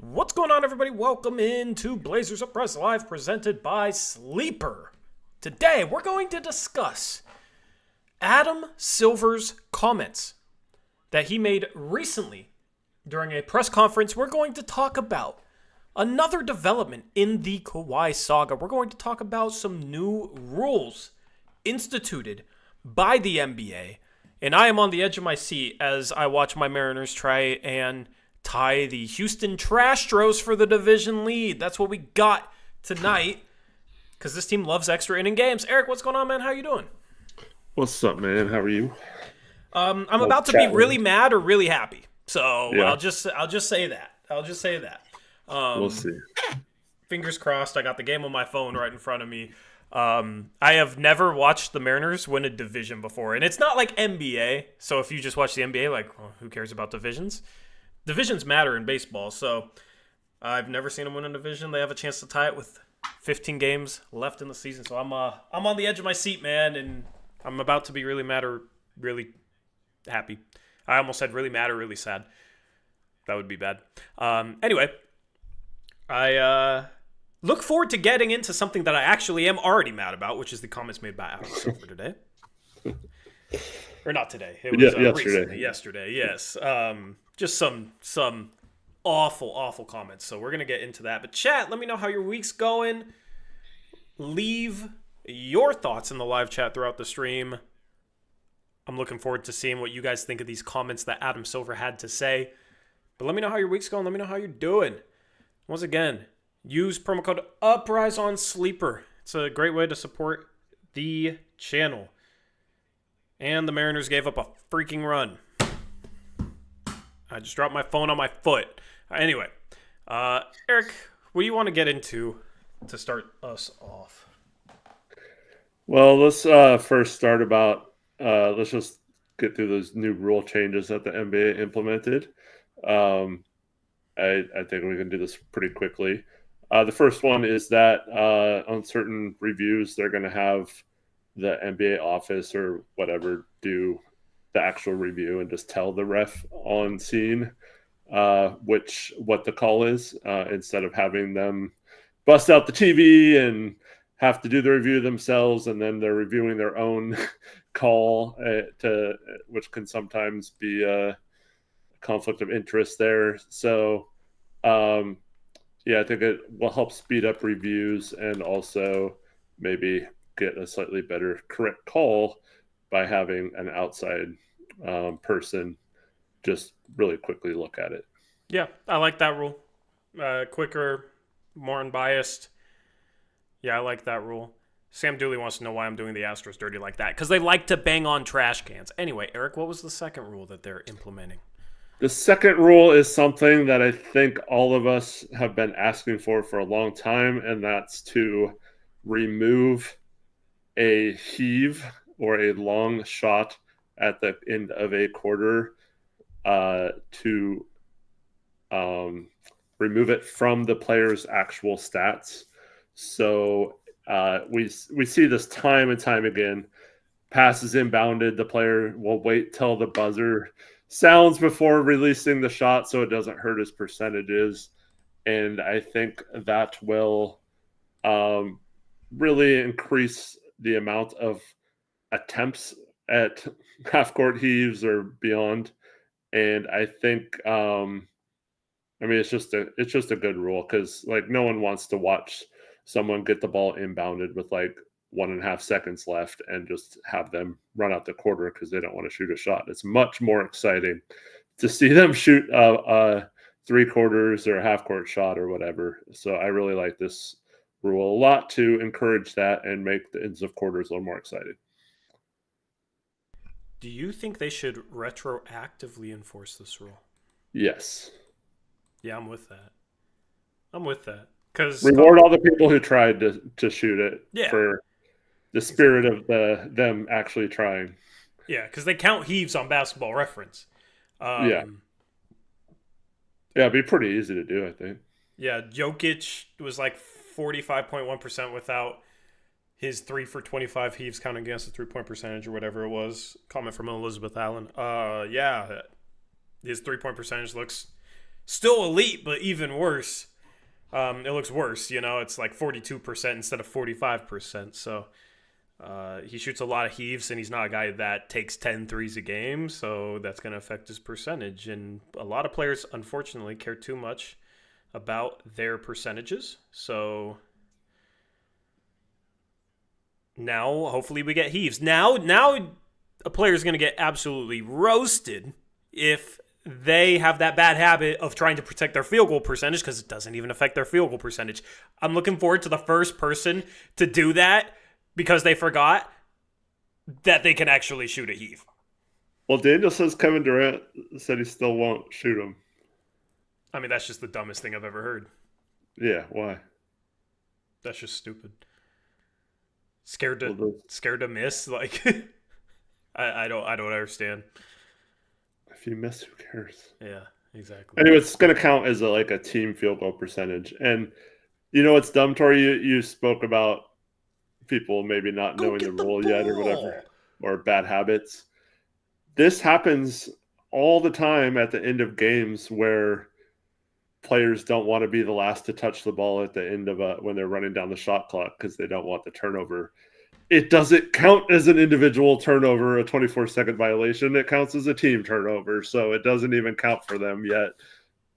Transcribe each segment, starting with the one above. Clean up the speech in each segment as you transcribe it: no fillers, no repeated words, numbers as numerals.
What's going on, everybody? Welcome into Blazers Uprise Live, presented by Sleeper. Today, we're going to discuss Adam Silver's comments that he made recently during a press conference. We're going to talk about another development in the Kawhi saga. We're going to talk about some new rules instituted by the NBA. And I am on the edge of my seat as I watch my Mariners try and tie the Houston Trastros for the division lead. That's what we got tonight, because this team loves extra inning games. Eric, what's going on, man? How you doing? What's up, man? How are you? I'm about to be really With mad or really happy. So Yeah, I'll just say that. we'll Um, see. Fingers crossed. I got the game on my phone right in front of me. I have never watched the Mariners win a division before, and it's not like NBA. So if you just watch the NBA, like, well, who cares about divisions? Divisions matter in baseball, so I've never seen them win a division. They have a chance to tie it with 15 games left in the season, so I'm on the edge of my seat, man, and I'm about to be really mad or really happy. I almost said really mad or really sad. That would be bad. Anyway, I look forward to getting into something that I actually am already mad about, which is the comments made by Adam Silver today. Or not today. It was Yesterday. Yesterday, yes. Just some awful comments. So we're going to get into that. But chat, let me know how your week's going. Leave your thoughts in the live chat throughout the stream. I'm looking forward to seeing what you guys think of these comments that Adam Silver had to say. But let me know how your week's going. Let me know how you're doing. Once again, use promo code Uprise on Sleeper. It's a great way to support the channel. And the Mariners gave up a freaking run. I just dropped my phone on my foot. Anyway, Eric, what do you want to get into to start us off? Well, let's first start about let's just get through those new rule changes that the NBA implemented. I think we can do this pretty quickly. The first one is that on certain reviews, they're going to have the NBA office or whatever do the actual review and just tell the ref on scene what the call is, instead of having them bust out the TV and have to do the review themselves, and then they're reviewing their own call, which can sometimes be a conflict of interest there. So yeah, I think it will help speed up reviews and also maybe get a slightly better correct call by having an outside person just really quickly look at it. Yeah, I like that rule. Quicker, more unbiased. Yeah, I like that rule. Sam Dooley wants to know why I'm doing the Astros dirty like that, because they like to bang on trash cans. Anyway, Eric, what was the second rule that they're implementing? The second rule is something that I think all of us have been asking for a long time, and that's to remove a heave or a long shot at the end of a quarter, to remove it from the player's actual stats. So we see this time and time again. Passes inbounded, the player will wait till the buzzer sounds before releasing the shot so it doesn't hurt his percentages. And I think that will really increase the amount of attempts at half-court heaves or beyond. And I think, it's just a good rule, because like no one wants to watch someone get the ball inbounded with like 1.5 seconds left and just have them run out the quarter because they don't want to shoot a shot. It's much more exciting to see them shoot a 3/4 or a half-court shot or whatever. So I really like this rule a lot to encourage that and make the ends of quarters a little more exciting. Do you think they should retroactively enforce this rule? Yes. Yeah, I'm with that. Because Reward all the people who tried to shoot it, yeah, for the spirit of them actually trying. yeah, because they count heaves on Basketball Reference. Yeah, it'd be pretty easy to do, I think. Yeah, Jokic was like 45.1% without his 3 for 25 heaves counting against the 3-point percentage or whatever it was. Comment from Elizabeth Allen. Yeah, his 3-point percentage looks Still elite, but even worse. It looks worse, it's like 42% instead of 45%. So he shoots a lot of heaves, and he's not a guy that takes 10 threes a game, so that's going to affect his percentage. And a lot of players, unfortunately, care too much about their percentages. So now, hopefully, we get heaves. Now a player is going to get absolutely roasted if they have that bad habit of trying to protect their field goal percentage, because it doesn't even affect their field goal percentage. I'm looking forward to the first person to do that because they forgot that they can actually shoot a heave. Well, Daniel says Kevin Durant said he still won't shoot him. I mean, that's just the dumbest thing I've ever heard. Yeah, why? That's just stupid. Scared to miss? Like, I don't understand. If you miss, who cares? Yeah, exactly. Anyway, it's going to count as a team field goal percentage. And it's dumb, Tori. You spoke about people maybe not knowing the rule yet or whatever, or bad habits. This happens all the time at the end of games where players don't want to be the last to touch the ball at the end of when they're running down the shot clock because they don't want the turnover. It doesn't count as an individual turnover, a 24-second violation. It counts as a team turnover, so it doesn't even count for them yet.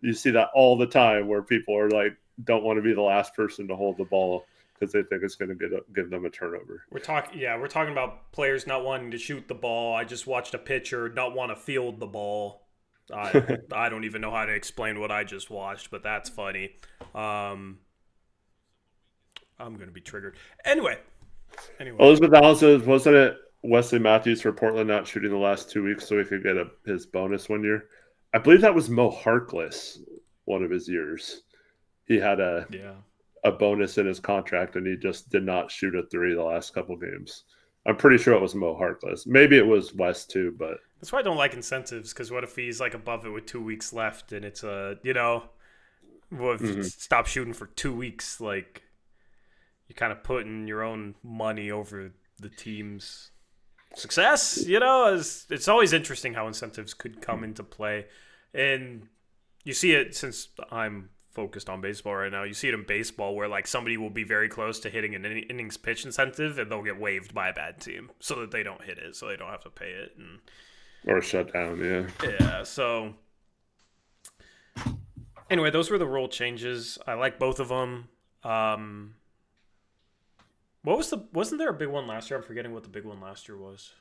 You see that all the time where people are like, don't want to be the last person to hold the ball because they think it's going to give them a turnover. We're talking about players not wanting to shoot the ball. I just watched a pitcher not want to field the ball. I don't even know how to explain what I just watched, but that's funny. I'm going to be triggered. Anyway. Elizabeth Allen says, wasn't it Wesley Matthews for Portland not shooting the last 2 weeks so he could get his bonus one year? I believe that was Mo Harkless one of his years. He had a bonus in his contract, and he just did not shoot a three the last couple games. I'm pretty sure it was Mo Harkless. Maybe it was West too, but that's why I don't like incentives, because what if he's like above it with 2 weeks left and it's stop shooting for 2 weeks, like you're kind of putting your own money over the team's success. It's always interesting how incentives could come into play. And you see it, since I'm focused on baseball right now, you see it in baseball where like somebody will be very close to hitting an innings pitch incentive and they'll get waived by a bad team so that they don't hit it, so they don't have to pay it. Or shut down, yeah. Yeah, so anyway, those were the rule changes. I like both of them. Wasn't there a big one last year? I'm forgetting what the big one last year was.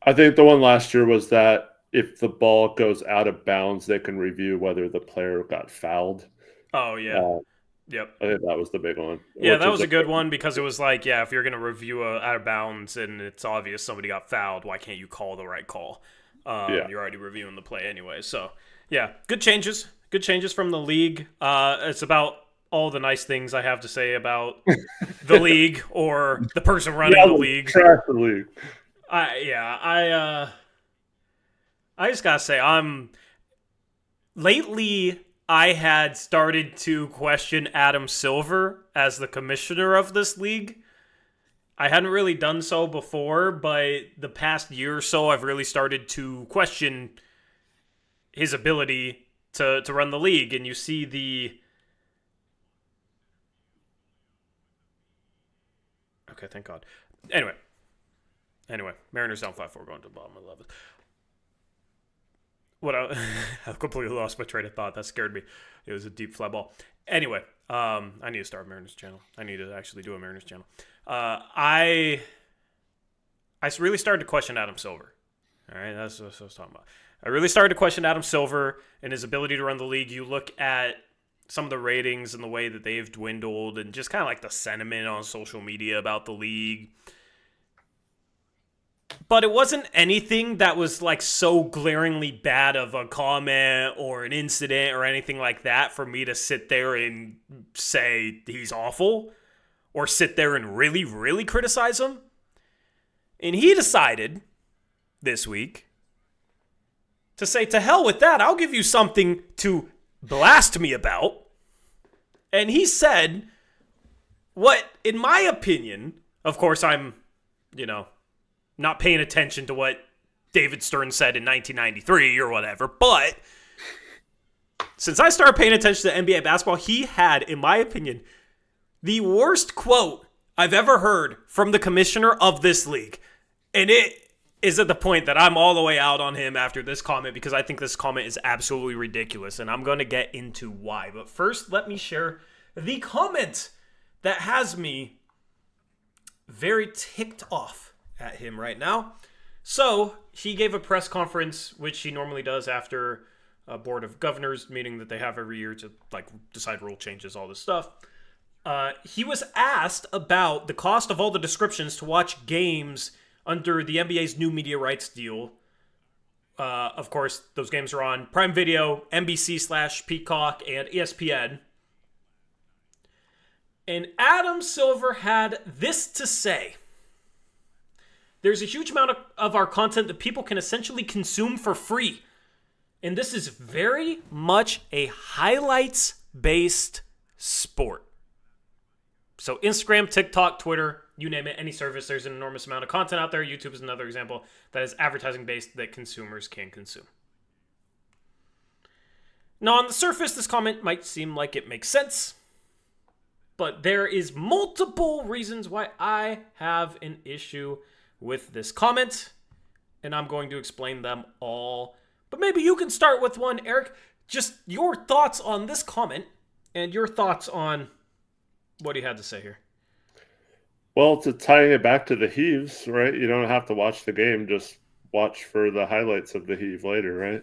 I think the one last year was that if the ball goes out of bounds, they can review whether the player got fouled. Oh, yeah. Yep. I think that was the big one. Yeah, that was a good one because it was like, if you're going to review out of bounds and it's obvious somebody got fouled, why can't you call the right call? You're already reviewing the play anyway. So, yeah, good changes. Good changes from the league. It's about all the nice things I have to say about the league or the person running the league. Trash the league. I just gotta say, lately I had started to question Adam Silver as the commissioner of this league. I hadn't really done so before, but the past year or so I've really started to question his ability to run the league. And you see the... Okay, thank God. Anyway, Mariners down 5-4 going to the bottom of the 11th. I completely lost my train of thought. That scared me. It was a deep fly ball. Anyway, I need to start a Mariners channel. I need to actually do a Mariners channel. I really started to question Adam Silver. All right, that's what I was talking about. I really started to question Adam Silver and his ability to run the league. You look at some of the ratings and the way that they've dwindled and just kind of like the sentiment on social media about the league. But it wasn't anything that was like so glaringly bad of a comment or an incident or anything like that for me to sit there and say he's awful or sit there and really, really criticize him. And he decided this week to say, to hell with that, I'll give you something to blast me about. And he said what, in my opinion, of course I'm, not paying attention to what David Stern said in 1993 or whatever, but since I started paying attention to NBA basketball, he had, in my opinion, the worst quote I've ever heard from the commissioner of this league. And it is at the point that I'm all the way out on him after this comment because I think this comment is absolutely ridiculous. And I'm going to get into why. But first, let me share the comment that has me very ticked off at him right now. So he gave a press conference, which he normally does after a board of governors meeting that they have every year to like decide rule changes, all this stuff. He was asked about the cost of all the descriptions to watch games under the NBA's new media rights deal. Of course, those games are on Prime Video, NBC/Peacock, and ESPN. And Adam Silver had this to say. There's a huge amount of our content that people can essentially consume for free. And this is very much a highlights-based sport. So Instagram, TikTok, Twitter, you name it, any service, there's an enormous amount of content out there. YouTube is another example that is advertising-based that consumers can consume. Now, on the surface, this comment might seem like it makes sense, but there is multiple reasons why I have an issue with this comment, and I'm going to explain them all. But maybe you can start with one, Eric. Just your thoughts on this comment and your thoughts on what he had to say here. Well, to tying it back to the heaves, right? You don't have to watch the game, just watch for the highlights of the heave later, right?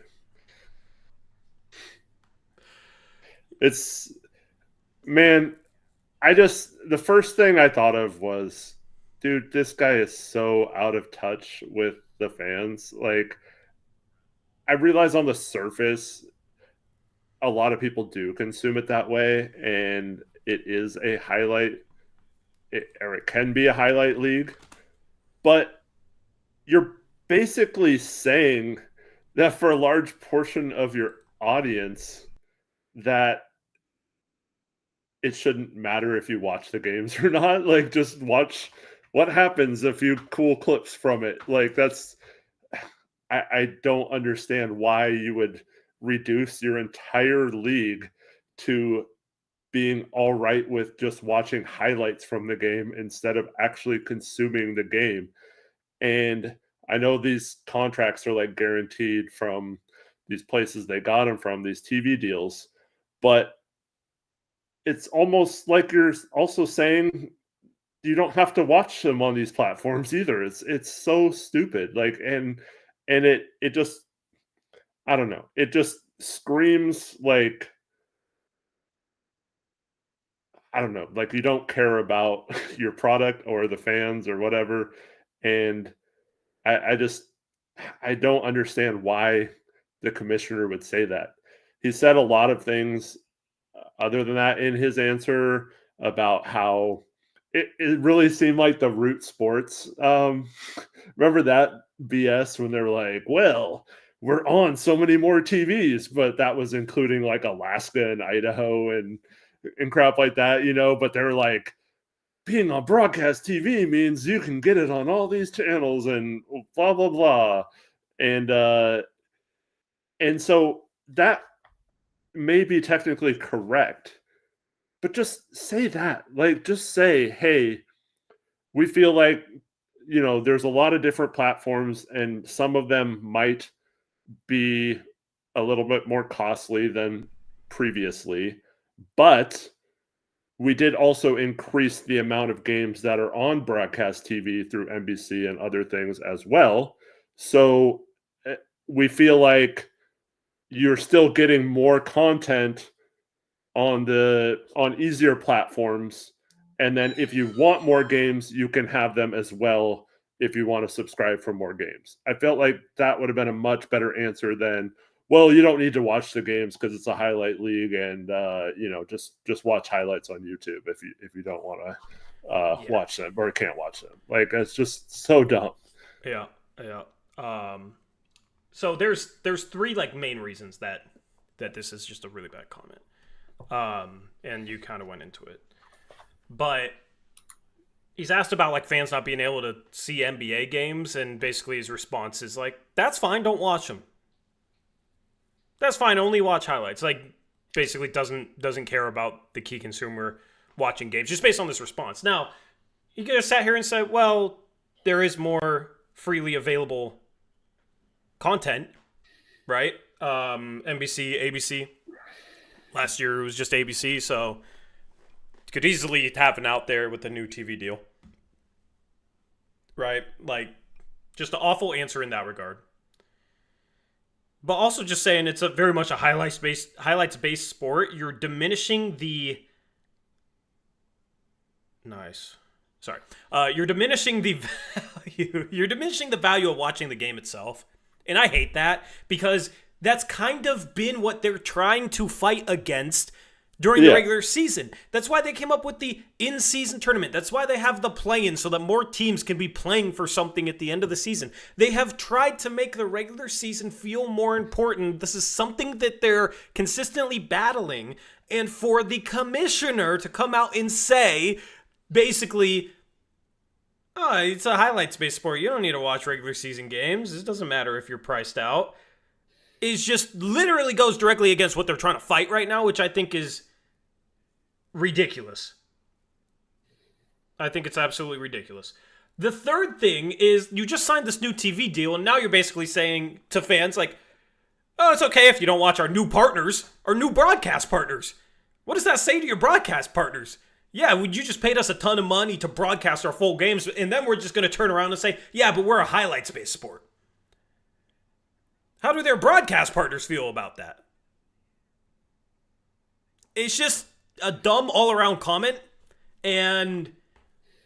It's, man, the first thing I thought of was, dude, this guy is so out of touch with the fans. Like, I realize on the surface, a lot of people do consume it that way, and it is a highlight, or it can be a highlight league, but you're basically saying that for a large portion of your audience that it shouldn't matter if you watch the games or not. Like, just watch what happens, a few cool clips from it. Like, that's, I don't understand why you would reduce your entire league to being all right with just watching highlights from the game instead of actually consuming the game. And I know these contracts are like guaranteed from these places they got them from, these TV deals, but it's almost like you're also saying you don't have to watch them on these platforms either. It's so stupid. Like, and it just, I don't know. It just screams like, I don't know, like you don't care about your product or the fans or whatever. And I don't understand why the commissioner would say that. He said a lot of things other than that in his answer about how it really seemed like the Root Sports. Remember that BS when they're like, well, we're on so many more TVs, but that was including like Alaska and Idaho and crap like that, you know, but they're like, being on broadcast TV means you can get it on all these channels and blah, blah, blah. And so that may be technically correct, but just say that. Like, just say, hey, we feel like, you know, there's a lot of different platforms and some of them might be a little bit more costly than previously, but we did also increase the amount of games that are on broadcast TV through NBC and other things as well. So we feel like you're still getting more content on easier platforms. And then if you want more games, you can have them as well if you want to subscribe for more games. I felt like that would have been a much better answer than, well, you don't need to watch the games because it's a highlight league, and you know, just watch highlights on YouTube if you don't want to watch them or can't watch them. Like, it's just so dumb. Yeah. So there's three like main reasons that this is just a really bad comment. And you kind of went into it, but he's asked about like fans not being able to see NBA games, and basically his response is like, "That's fine, don't watch them." That's fine. Only watch highlights. Like, basically doesn't care about the key consumer watching games, just based on this response. Now, you could have sat here and said, well, there is more freely available content, right? NBC, ABC. Last year it was just ABC, so it could easily happen out there with the new TV deal. Right? Like, just an awful answer in that regard. But also just saying it's very much a highlights-based sport. You're diminishing the... Nice. Sorry. You're diminishing the value. You're diminishing the value of watching the game itself. And I hate that because that's kind of been what they're trying to fight against during the regular season. That's why they came up with the in-season tournament. That's why they have the play-in so that more teams can be playing for something at the end of the season. They have tried to make the regular season feel more important. This is something that they're consistently battling. And for the commissioner to come out and say, basically, oh, it's a highlights-based sport. You don't need to watch regular season games. It doesn't matter if you're priced out. It just literally goes directly against what they're trying to fight right now, which I think is ridiculous. I think it's absolutely ridiculous. The third thing is you just signed this new TV deal, and now you're basically saying to fans, like, oh, it's okay if you don't watch our new partners, our new broadcast partners. What does that say to your broadcast partners? Yeah, you just paid us a ton of money to broadcast our full games, and then we're just going to turn around and say, yeah, but we're a highlights-based sport. How do their broadcast partners feel about that? It's just a dumb all-around comment, and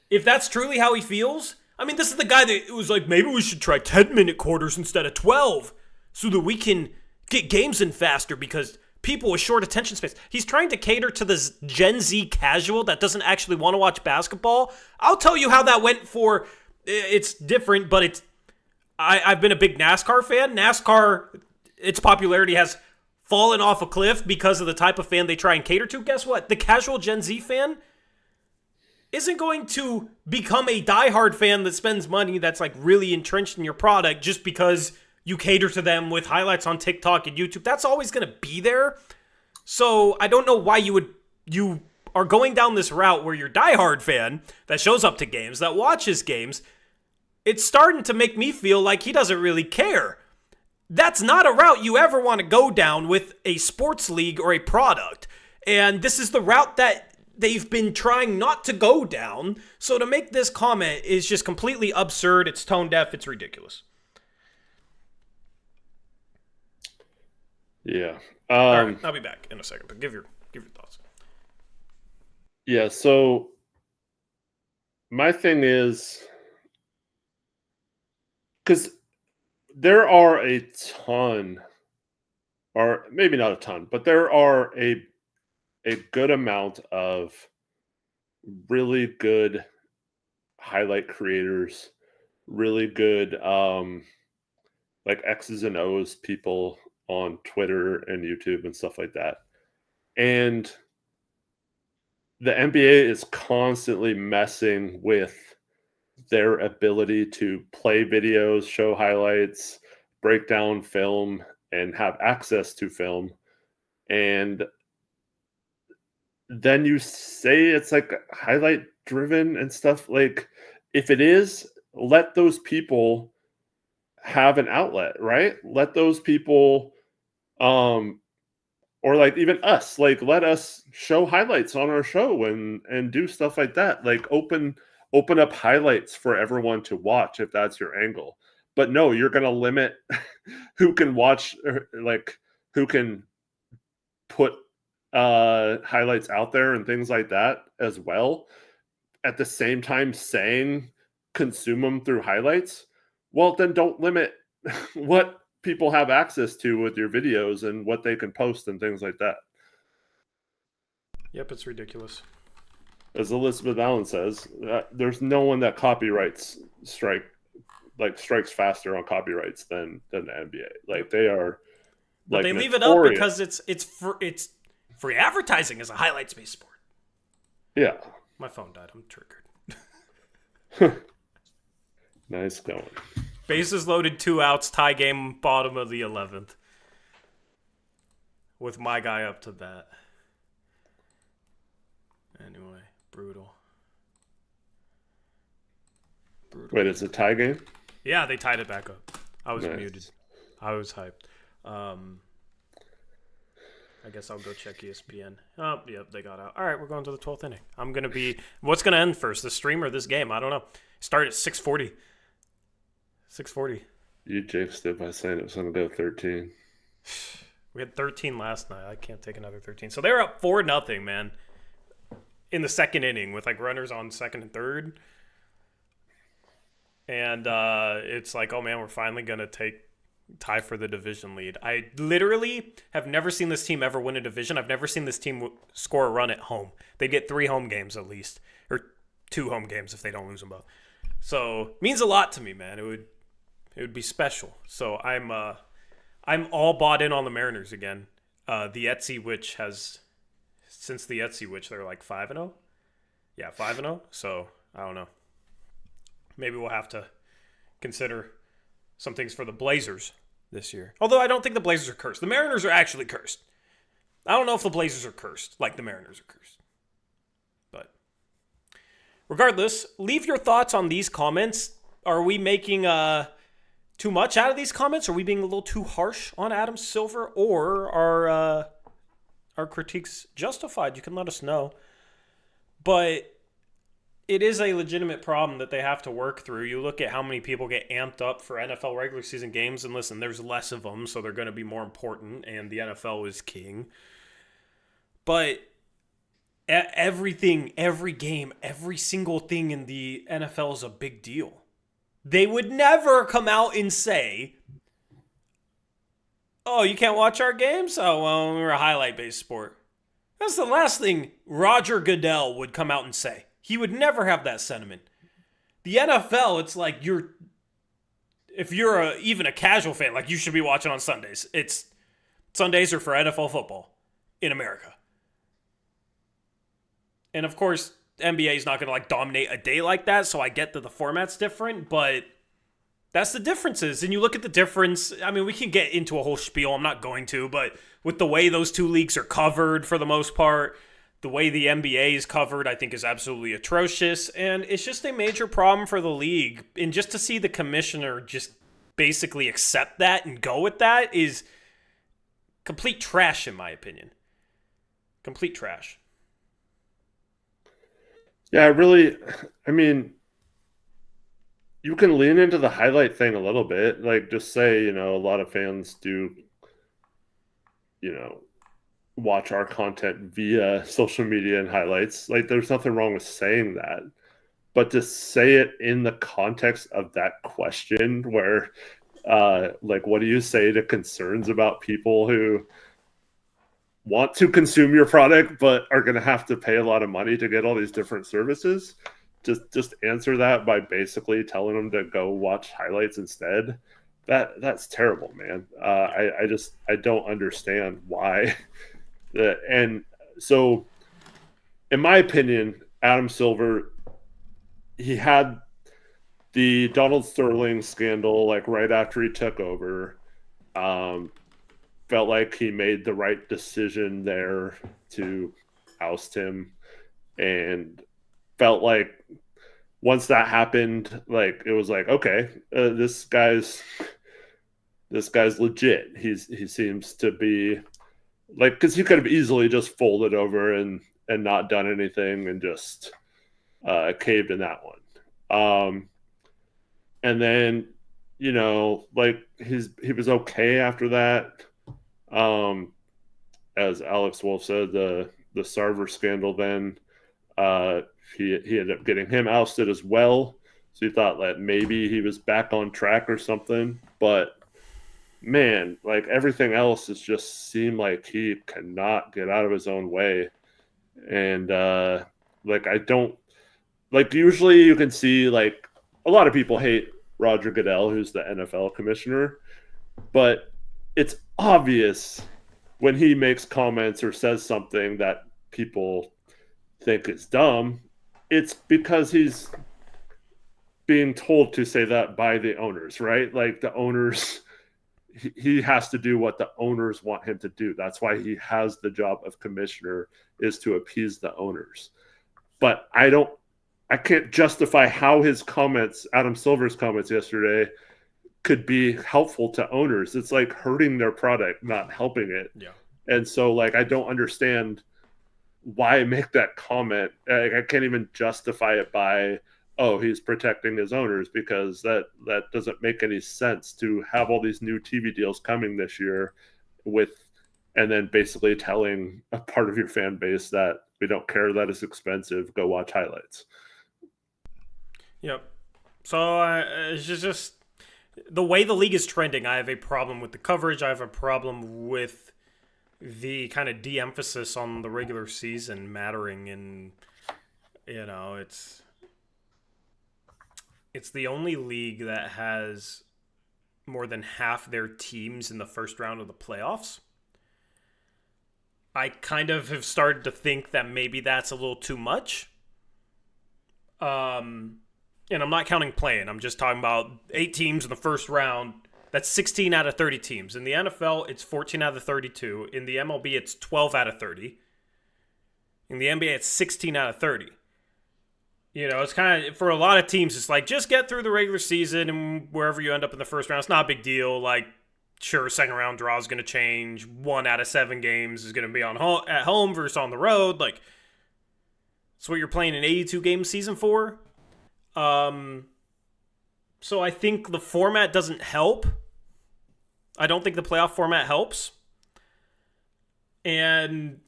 if that's truly how he feels, I mean, this is the guy that was like, maybe we should try 10-minute quarters instead of 12 so that we can get games in faster because people with short attention space. He's trying to cater to this Gen Z casual that doesn't actually want to watch basketball. I'll tell you how that went for, it's different, but I've been a big NASCAR fan. NASCAR, its popularity has fallen off a cliff because of the type of fan they try and cater to. Guess what? The casual Gen Z fan isn't going to become a diehard fan that spends money that's like really entrenched in your product just because you cater to them with highlights on TikTok and YouTube. That's always going to be there. So I don't know why you are going down this route where you're a diehard fan that shows up to games, that watches games. It's starting to make me feel like he doesn't really care. That's not a route you ever want to go down with a sports league or a product. And this is the route that they've been trying not to go down. So to make this comment is just completely absurd. It's tone deaf. It's ridiculous. Yeah. All right, I'll be back in a second, but give your thoughts. Yeah, so my thing is, because there are a ton, or maybe not a ton, but there are a good amount of really good highlight creators, really good like X's and O's people on Twitter and YouTube and stuff like that. And the NBA is constantly messing with their ability to play videos, show highlights, break down film, and have access to film. And then you say it's like highlight driven and stuff. Like, if it is, let those people have an outlet, right? Let those people, or like even us, like let us show highlights on our show and do stuff like that. Like open up highlights for everyone to watch if that's your angle. But no, you're going to limit who can watch, like who can put highlights out there and things like that as well. At the same time saying consume them through highlights. Well, then don't limit what people have access to with your videos and what they can post and things like that. Yep, it's ridiculous. As Elizabeth Allen says, there's no one that copyrights strikes faster on copyrights than the NBA. Like they are, but like, they leave it up because it's free advertising as a highlights-based sport. Yeah. My phone died. I'm triggered. Nice going. Bases loaded, 2 outs, tie game, bottom of the 11th. with my guy up to bat. Anyway, brutal. Wait, it's a tie game? Yeah, they tied it back up. I was Nice. muted. I was hyped. I guess I'll go check ESPN. Oh, yep, they got out. All right, we're going to the 12th inning. I'm going to be... What's going to end first, the stream or this game? I don't know. Start at 6:40. 6:40. You jinxed it by saying it was going to go 13. We had 13 last night. I can't take another 13. So they were up 4-0, man, in the second inning with, like, runners on second and third. And it's like, oh, man, we're finally going to tie for the division lead. I literally have never seen this team ever win a division. I've never seen this team score a run at home. They get 3 home games at least, or 2 home games if they don't lose them both. So it means a lot to me, man. It would be special. So I'm all bought in on the Mariners again. The Etsy Witch since the Etsy Witch, they're like 5-0. Yeah, 5-0. So I don't know. Maybe we'll have to consider some things for the Blazers this year. Although I don't think the Blazers are cursed. The Mariners are actually cursed. I don't know if the Blazers are cursed like the Mariners are cursed. But regardless, leave your thoughts on these comments. Are we making too much out of these comments? Are we being a little too harsh on Adam Silver? Or are our critiques justified? You can let us know. But it is a legitimate problem that they have to work through. You look at how many people get amped up for NFL regular season games, and listen, there's less of them, so they're going to be more important, and the NFL is king. But everything, every game, every single thing in the NFL is a big deal. They would never come out and say, oh, you can't watch our games? Oh, well, we're a highlight-based sport. That's the last thing Roger Goodell would come out and say. He would never have that sentiment. The NFL, it's like if you're even a casual fan, like you should be watching on Sundays. Sundays are for NFL football in America. And of course, NBA is not going to like dominate a day like that, so I get that the format's different, but that's the differences. And you look at the difference, I mean, we can get into a whole spiel, I'm not going to, but with the way those two leagues are covered for the most part, the way the NBA is covered, I think, is absolutely atrocious, and it's just a major problem for the league. And just to see the commissioner just basically accept that and go with that is complete trash, in my opinion. Complete trash. Yeah, I mean, you can lean into the highlight thing a little bit. Like, just say, a lot of fans do, watch our content via social media and highlights. Like, there's nothing wrong with saying that. But to say it in the context of that question where, what do you say to concerns about people who want to consume your product but are going to have to pay a lot of money to get all these different services? Just answer that by basically telling them to go watch highlights instead. That's terrible, man. I don't understand why. And so, in my opinion, Adam Silver, he had the Donald Sterling scandal like right after he took over. Felt like he made the right decision there to oust him, and felt like once that happened, like it was like, okay, this guy's legit. He seems to be like, because he could have easily just folded over and not done anything and just caved in that one. And then he was okay after that. As Alex Wolf said, the Sarver scandal, then he ended up getting him ousted as well. So you thought that maybe he was back on track or something. But man, like everything else has just seemed like he cannot get out of his own way. And usually you can see like a lot of people hate Roger Goodell, who's the NFL commissioner, but it's obvious when he makes comments or says something that people think is dumb, it's because he's being told to say that by the owners, right? Like the owners he has to do what the owners want him to do. That's why he has the job of commissioner, is to appease the owners. But I can't justify how his comments, Adam Silver's comments yesterday, could be helpful to owners. It's like hurting their product, not helping it. Yeah. And so, like, I don't understand why make that comment. I can't even justify it by, oh, he's protecting his owners, because that doesn't make any sense to have all these new TV deals coming this year and then basically telling a part of your fan base that we don't care that it's expensive, go watch highlights. Yep. So it's just the way the league is trending. I have a problem with the coverage. I have a problem with the kind of de-emphasis on the regular season mattering, and it's the only league that has more than half their teams in the first round of the playoffs. I kind of have started to think that maybe that's a little too much. And I'm not counting playing. I'm just talking about 8 teams in the first round. That's 16 out of 30 teams. In the NFL, it's 14 out of 32. In the MLB, it's 12 out of 30. In the NBA, it's 16 out of 30. It's kind of, for a lot of teams, it's like, just get through the regular season, and wherever you end up in the first round, it's not a big deal. Like, sure, second round draw is going to change. 1 out of 7 games is going to be at home versus on the road. Like, it's what you're playing an 82-game season for. So I think the format doesn't help. I don't think the playoff format helps. And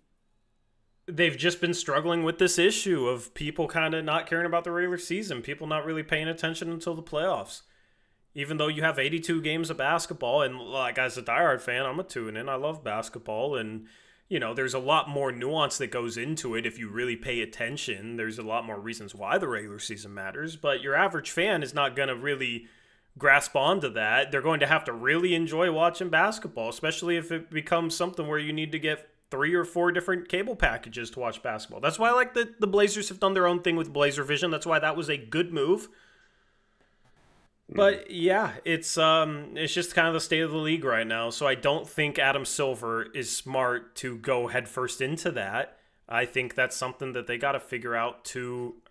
they've just been struggling with this issue of people kind of not caring about the regular season, people not really paying attention until the playoffs. Even though you have 82 games of basketball, and like, as a diehard fan, I'm a tune-in. I love basketball, and there's a lot more nuance that goes into it if you really pay attention. There's a lot more reasons why the regular season matters, but your average fan is not going to really grasp onto that. They're going to have to really enjoy watching basketball, especially if it becomes something where you need to get 3 or 4 different cable packages to watch basketball. That's why I like that the Blazers have done their own thing with Blazer Vision. That's why that was a good move. But yeah, it's just kind of the state of the league right now. So I don't think Adam Silver is smart to go headfirst into that. I think that's something that they got to figure out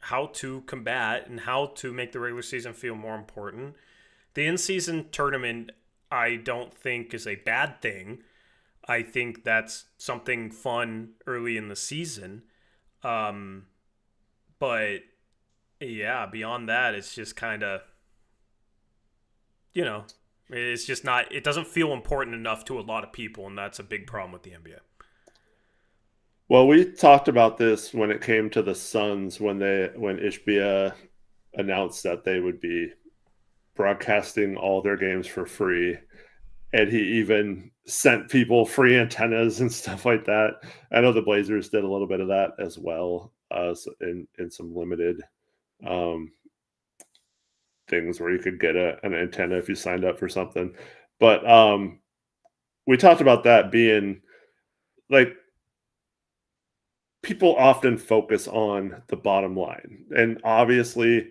how to combat and how to make the regular season feel more important. The in-season tournament, I don't think is a bad thing. I think that's something fun early in the season. But yeah, beyond that, it's just kind of, it's just not, it doesn't feel important enough to a lot of people, and that's a big problem with the NBA. Well, we talked about this when it came to the Suns, when Ishbia announced that they would be broadcasting all their games for free, and he even sent people free antennas and stuff like that. I know the Blazers did a little bit of that as well, in some limited things where you could get an antenna if you signed up for something. But we talked about that being like, people often focus on the bottom line, and obviously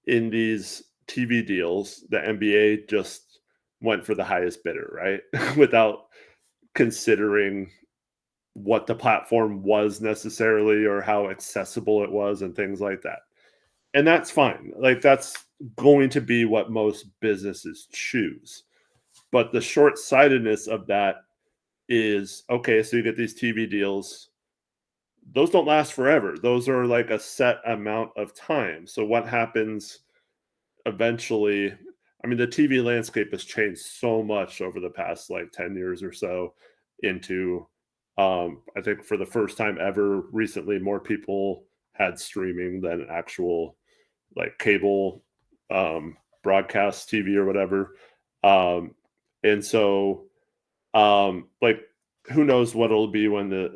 in these TV deals, the NBA just went for the highest bidder, right? Without considering what the platform was necessarily, or how accessible it was, and things like that. And that's fine. Like, that's going to be what most businesses choose. But the short-sightedness of that is, okay, so you get these TV deals. Those don't last forever. Those are like a set amount of time. So what happens eventually? I mean, the TV landscape has changed so much over the past 10 years or so into, I think for the first time ever recently, more people had streaming than actual cable broadcast TV or whatever. And so who knows what it'll be when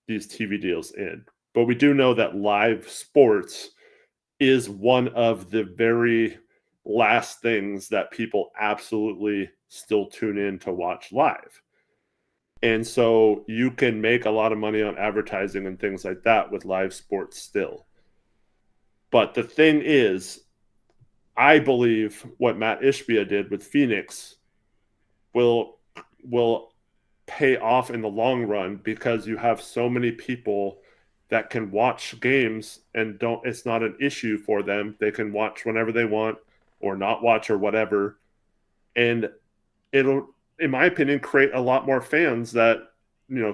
these TV deals end. But we do know that live sports is one of the very last things that people absolutely still tune in to watch live. And so you can make a lot of money on advertising and things like that with live sports still. But the thing is, I believe what Matt Ishbia did with Phoenix will will pay off in the long run because you have so many people that can watch games and don't it's not an issue for them. They can watch whenever they want or not watch or whatever. And it'll, in my opinion, create a lot more fans that,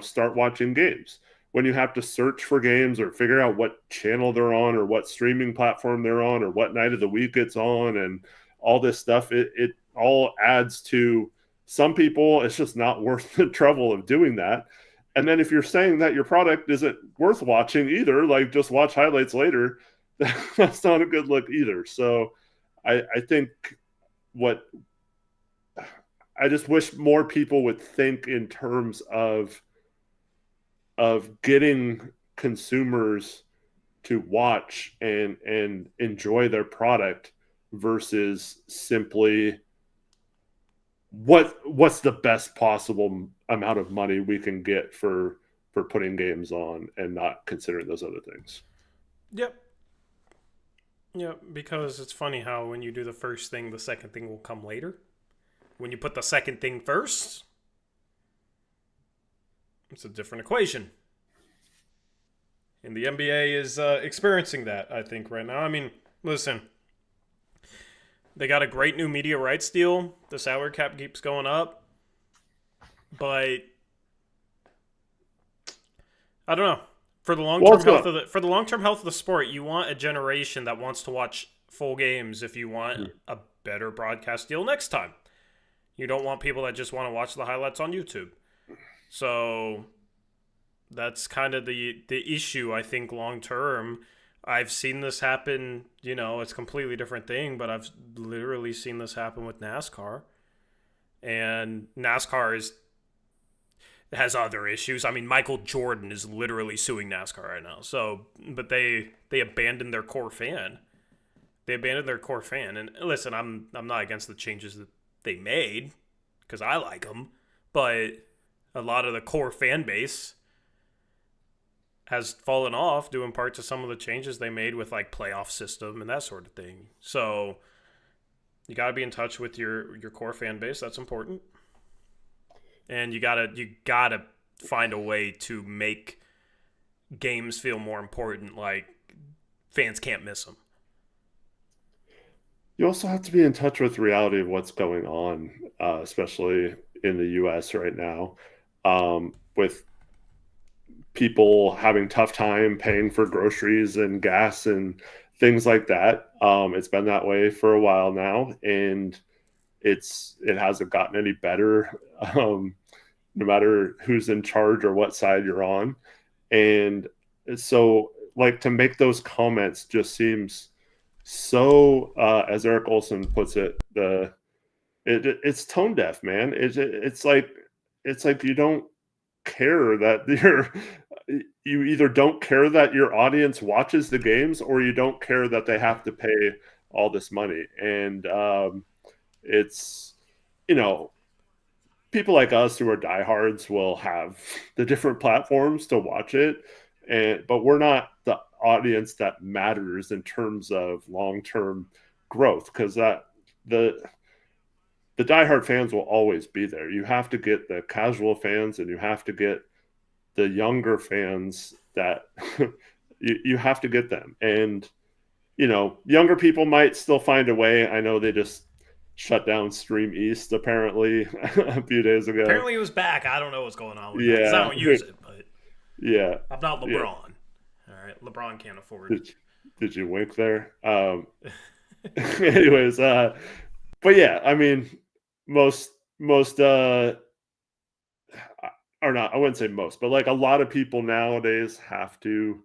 start watching games. When you have to search for games or figure out what channel they're on or what streaming platform they're on or what night of the week it's on and all this stuff, it all adds to some people. It's just not worth the trouble of doing that. And then if you're saying that your product isn't worth watching either, like just watch highlights later, that's not a good look either. So I think what I just wish more people would think in terms of getting consumers to watch and enjoy their product versus simply what's the best possible amount of money we can get for putting games on and not considering those other things. Yep. Yep, because it's funny how when you do the first thing, the second thing will come later. When you put the second thing first, it's a different equation. And the NBA is experiencing that, I think, right now. I mean, listen, they got a great new media rights deal. The salary cap keeps going up. But I don't know. For the long-term health of the sport, you want a generation that wants to watch full games if you want a better broadcast deal next time. You don't want people that just want to watch the highlights on YouTube. So that's kind of the issue, I think, long-term. I've seen this happen, it's a completely different thing, but I've literally seen this happen with NASCAR. And NASCAR has other issues. I mean, Michael Jordan is literally suing NASCAR right now. So, but they abandoned their core fan. And listen, I'm not against the changes that they made because I like them, but a lot of the core fan base has fallen off due in part to some of the changes they made with like playoff system and that sort of thing. So you got to be in touch with your core fan base. That's important. And you gotta find a way to make games feel more important. Like fans can't miss them. You also have to be in touch with the reality of what's going on, especially in the U.S. right now, with people having tough time paying for groceries and gas and things like that. It's been that way for a while now, and it hasn't gotten any better, no matter who's in charge or what side you're on. And so, like, to make those comments just seems so, as Eric Olson puts it, it's tone deaf, man. It's like you don't care that you either don't care that your audience watches the games or you don't care that they have to pay all this money. And it's, people like us who are diehards will have the different platforms to watch it, but we're not the audience that matters in terms of long-term growth, because the diehard fans will always be there. You have to get the casual fans and you have to get the younger fans that you have to get them. And, younger people might still find a way. I know they just shut down Stream East apparently a few days ago. Apparently it was back. I don't know what's going on with that because I don't use it, but yeah, I'm not LeBron. Yeah. All right, LeBron can't afford it. Did you wink there? Anyways, but yeah, I mean, most or not, I wouldn't say most, but like a lot of people nowadays have to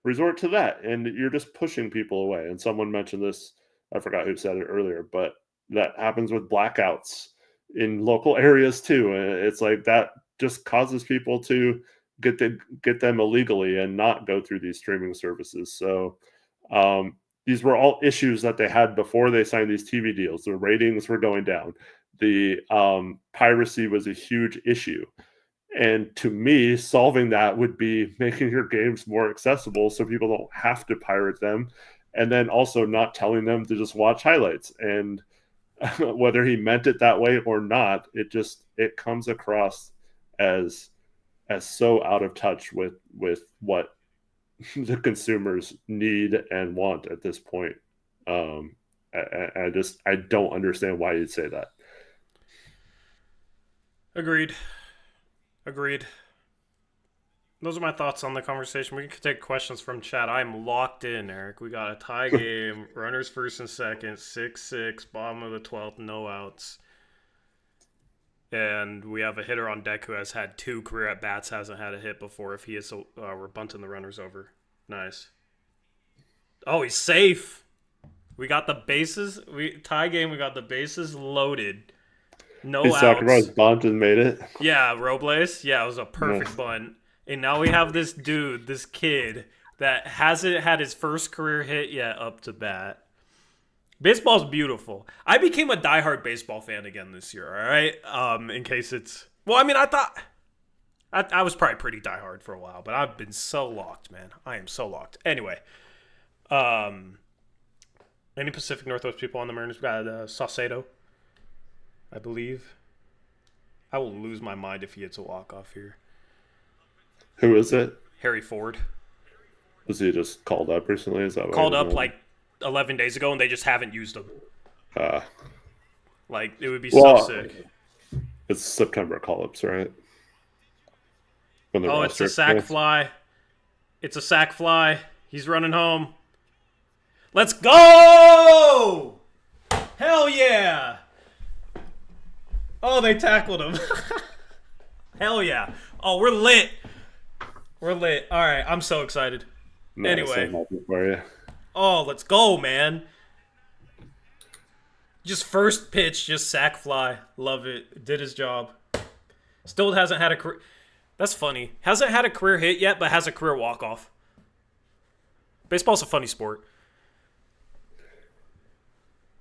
resort to that, and you're just pushing people away. And someone mentioned this, I forgot who said it earlier, but that happens with blackouts in local areas too. And it's like that just causes people to get them illegally and not go through these streaming services. So these were all issues that they had before they signed these TV deals. The ratings were going down. The piracy was a huge issue. And to me, solving that would be making your games more accessible so people don't have to pirate them, and then also not telling them to just watch highlights. And whether he meant it that way or not, it comes across as so out of touch with what the consumers need and want at this point. I don't understand why you'd say that. Agreed. Those are my thoughts on the conversation. We can take questions from chat. I'm locked in, Eric. We got a tie game, runners first and second, 6-6, bottom of the 12th, no outs. And we have a hitter on deck who has had 2 career at-bats, hasn't had a hit before. If he is, we're bunting the runners over. Nice. Oh, he's safe. We got the bases. Tie game, we got the bases loaded. No outs. Sacrifice bunt and made it. Yeah, Robles. Yeah, it was a perfect bunt. And now we have this dude, this kid, that hasn't had his first career hit yet up to bat. Baseball's beautiful. I became a diehard baseball fan again this year, all right? In case it's... Well, I mean, I thought... I was probably pretty diehard for a while, but I've been so locked, man. I am so locked. Anyway. Any Pacific Northwest people on the Mariners? We got Saucedo, I believe. I will lose my mind if he hits a walk-off here. Who is it? Harry Ford. Was he just called up recently? Is that called up like 11 days ago, and they just haven't used him. Like, it would be so sick. It's September call-ups, right? It's a sack fly. It's a sack fly. He's running home. Let's go! Hell yeah! Oh, they tackled him. Hell yeah. Oh, we're lit. We're lit. All right, I'm so excited. Nice, anyway. For you. Oh, let's go, man. Just first pitch, just sack fly. Love it. Did his job. Still hasn't had a career. That's funny. Hasn't had a career hit yet, but has a career walk-off. Baseball's a funny sport.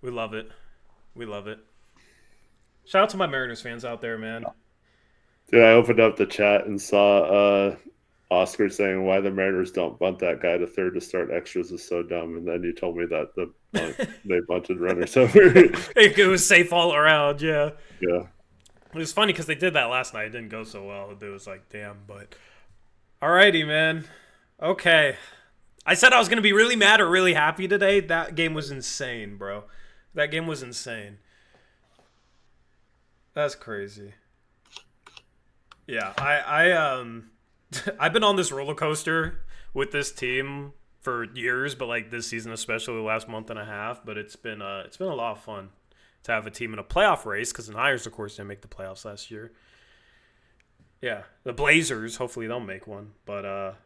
We love it. We love it. Shout out to my Mariners fans out there, man. Dude, I opened up the chat and saw Oscar saying why the Mariners don't bunt that guy to third to start extras is so dumb. And then you told me that they bunted runners over. It was safe all around, yeah. Yeah. It was funny because they did that last night. It didn't go so well. It was like, damn, but... Alrighty, man. Okay. I said I was going to be really mad or really happy today. That game was insane, bro. That game was insane. That's crazy. Yeah, I've been on this roller coaster with this team for years, but like this season, especially the last month and a half. But it's been a lot of fun to have a team in a playoff race because the Niners, of course, didn't make the playoffs last year. Yeah, the Blazers, hopefully they'll make one. But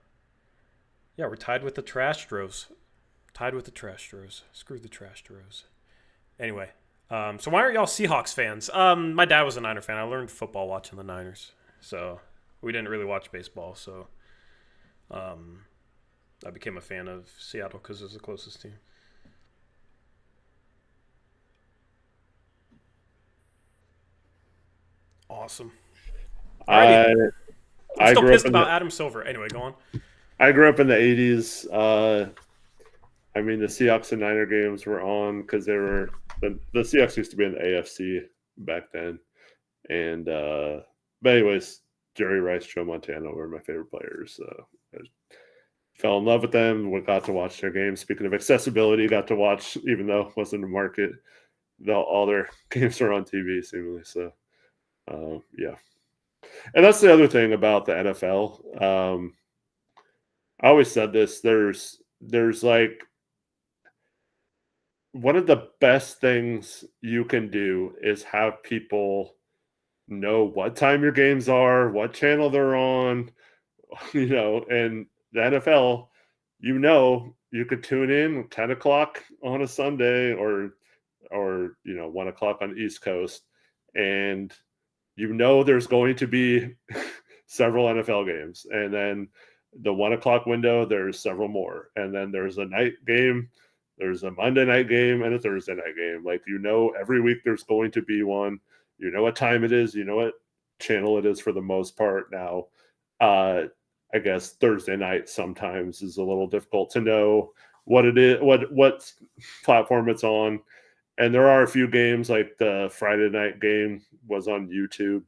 yeah, we're tied with the Trash Stros. Screw the Trash Stros. Anyway, so why aren't y'all Seahawks fans? My dad was a Niner fan. I learned football watching the Niners. So we didn't really watch baseball. So I became a fan of Seattle because it was the closest team. Awesome. I'm still pissed about Adam Silver. Anyway, go on. I grew up in the 80s. I mean, the Seahawks and Niner games were on because they were the Seahawks used to be in the AFC back then. And but anyways, Jerry Rice, Joe Montana were my favorite players. I fell in love with them. We got to watch their games. Speaking of accessibility, got to watch, even though it wasn't a market, all their games are on TV seemingly. So yeah. And that's the other thing about the NFL. I always said this. There's like one of the best things you can do is have people know what time your games are, what channel they're on, and the NFL, you could tune in 10 o'clock on a Sunday or 1 o'clock on the East Coast. And there's going to be several NFL games. And then the 1 o'clock window, there's several more. And then there's a night game, there's a Monday night game, and a Thursday night game. Like, every week there's going to be one. You know what time it is. You know what channel it is for the most part now. I guess Thursday night sometimes is a little difficult to know what it is, what platform it's on. And there are a few games, like the Friday night game was on YouTube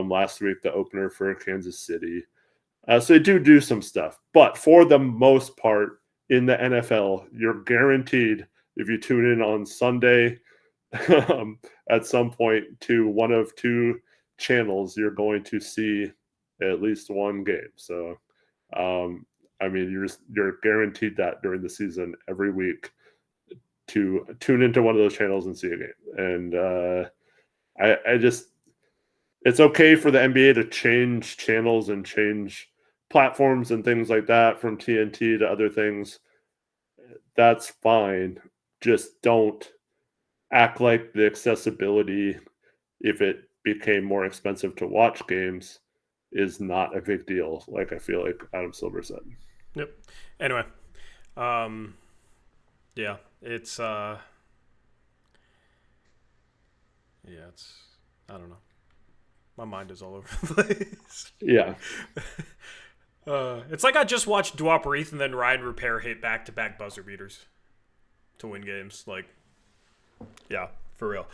last week, the opener for Kansas City. So they do some stuff. But for the most part in the NFL, you're guaranteed, if you tune in on Sunday at some point to one of two channels, you're going to see at least one game. So, I mean, you're guaranteed that during the season every week to tune into one of those channels and see a game. And I just, it's okay for the NBA to change channels and change platforms and things like that from TNT to other things. That's fine. Just don't act like the accessibility, if it became more expensive to watch games, is not a big deal, like I feel like Adam Silver said. Yep. Anyway, yeah, it's I don't know. My mind is all over the place. Yeah. It's like I just watched Uprise and then Ryan Repair hit back-to-back buzzer beaters to win games. Like, yeah, for real.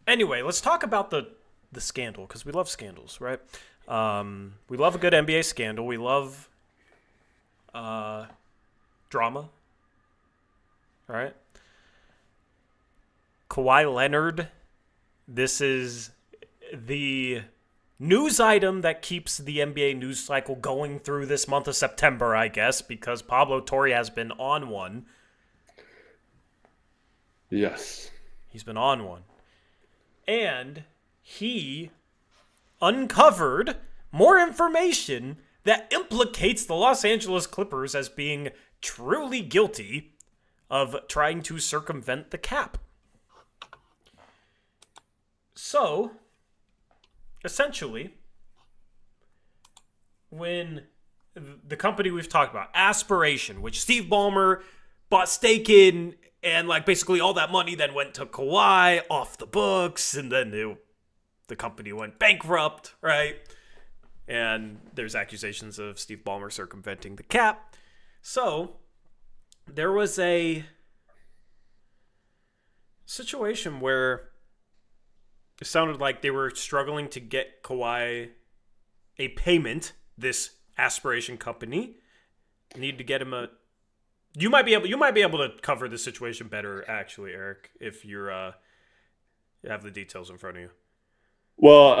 Anyway, let's talk about the scandal, because we love scandals, right? We love a good NBA scandal. We love drama. All right? Kawhi Leonard. This is the news item that keeps the NBA news cycle going through this month of September, I guess, because Pablo Torre has been on one. Yes. He's been on one. And he uncovered more information that implicates the Los Angeles Clippers as being truly guilty of trying to circumvent the cap. So, essentially, when the company we've talked about, Aspiration, which Steve Ballmer bought stake in, and like basically all that money then went to Kawhi off the books, and then the company went bankrupt, right? And there's accusations of Steve Ballmer circumventing the cap. So, there was a situation where it sounded like they were struggling to get Kawhi a payment. This Aspiration company needed to get him a. You might be able to cover this situation better, actually, Eric, if you have the details in front of you. Well,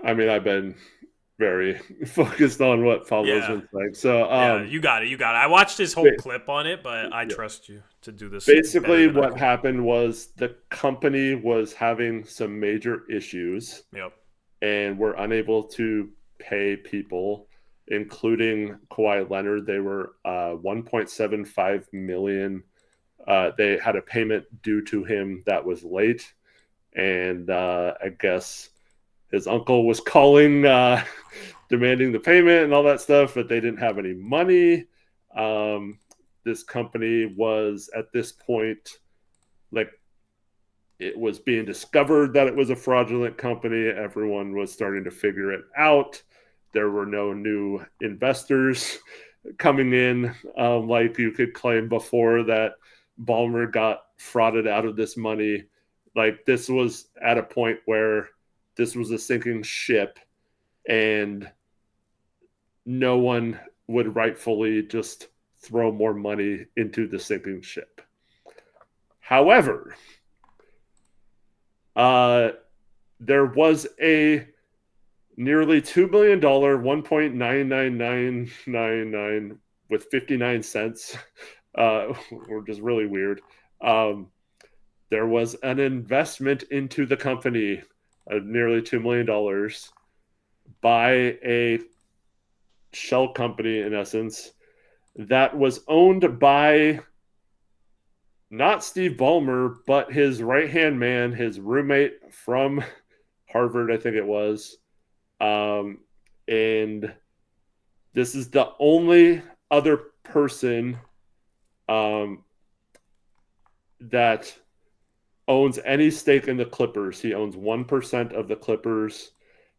I've been very focused on what Pablo's been saying. So, you got it. I watched his whole clip on it, but I trust you to do this. Basically, what happened was the company was having some major issues. Yep. And were unable to pay people, including Kawhi Leonard. They were $1.75 million. They had a payment due to him that was late. And I guess his uncle was calling, demanding the payment and all that stuff, but they didn't have any money. This company was, at this point, like, it was being discovered that it was a fraudulent company. Everyone was starting to figure it out. There were no new investors coming in, like you could claim before that Ballmer got frauded out of this money. Like, this was at a point where this was a sinking ship, and no one would rightfully just throw more money into the sinking ship. However, there was a nearly $2 million, 1.99999 with 59 cents, or just really weird. There was an investment into the company of nearly $2 million by a shell company, in essence, that was owned by not Steve Ballmer, but his right-hand man, his roommate from Harvard, I think it was. And this is the only other person that owns any stake in the Clippers. He owns 1% of the Clippers.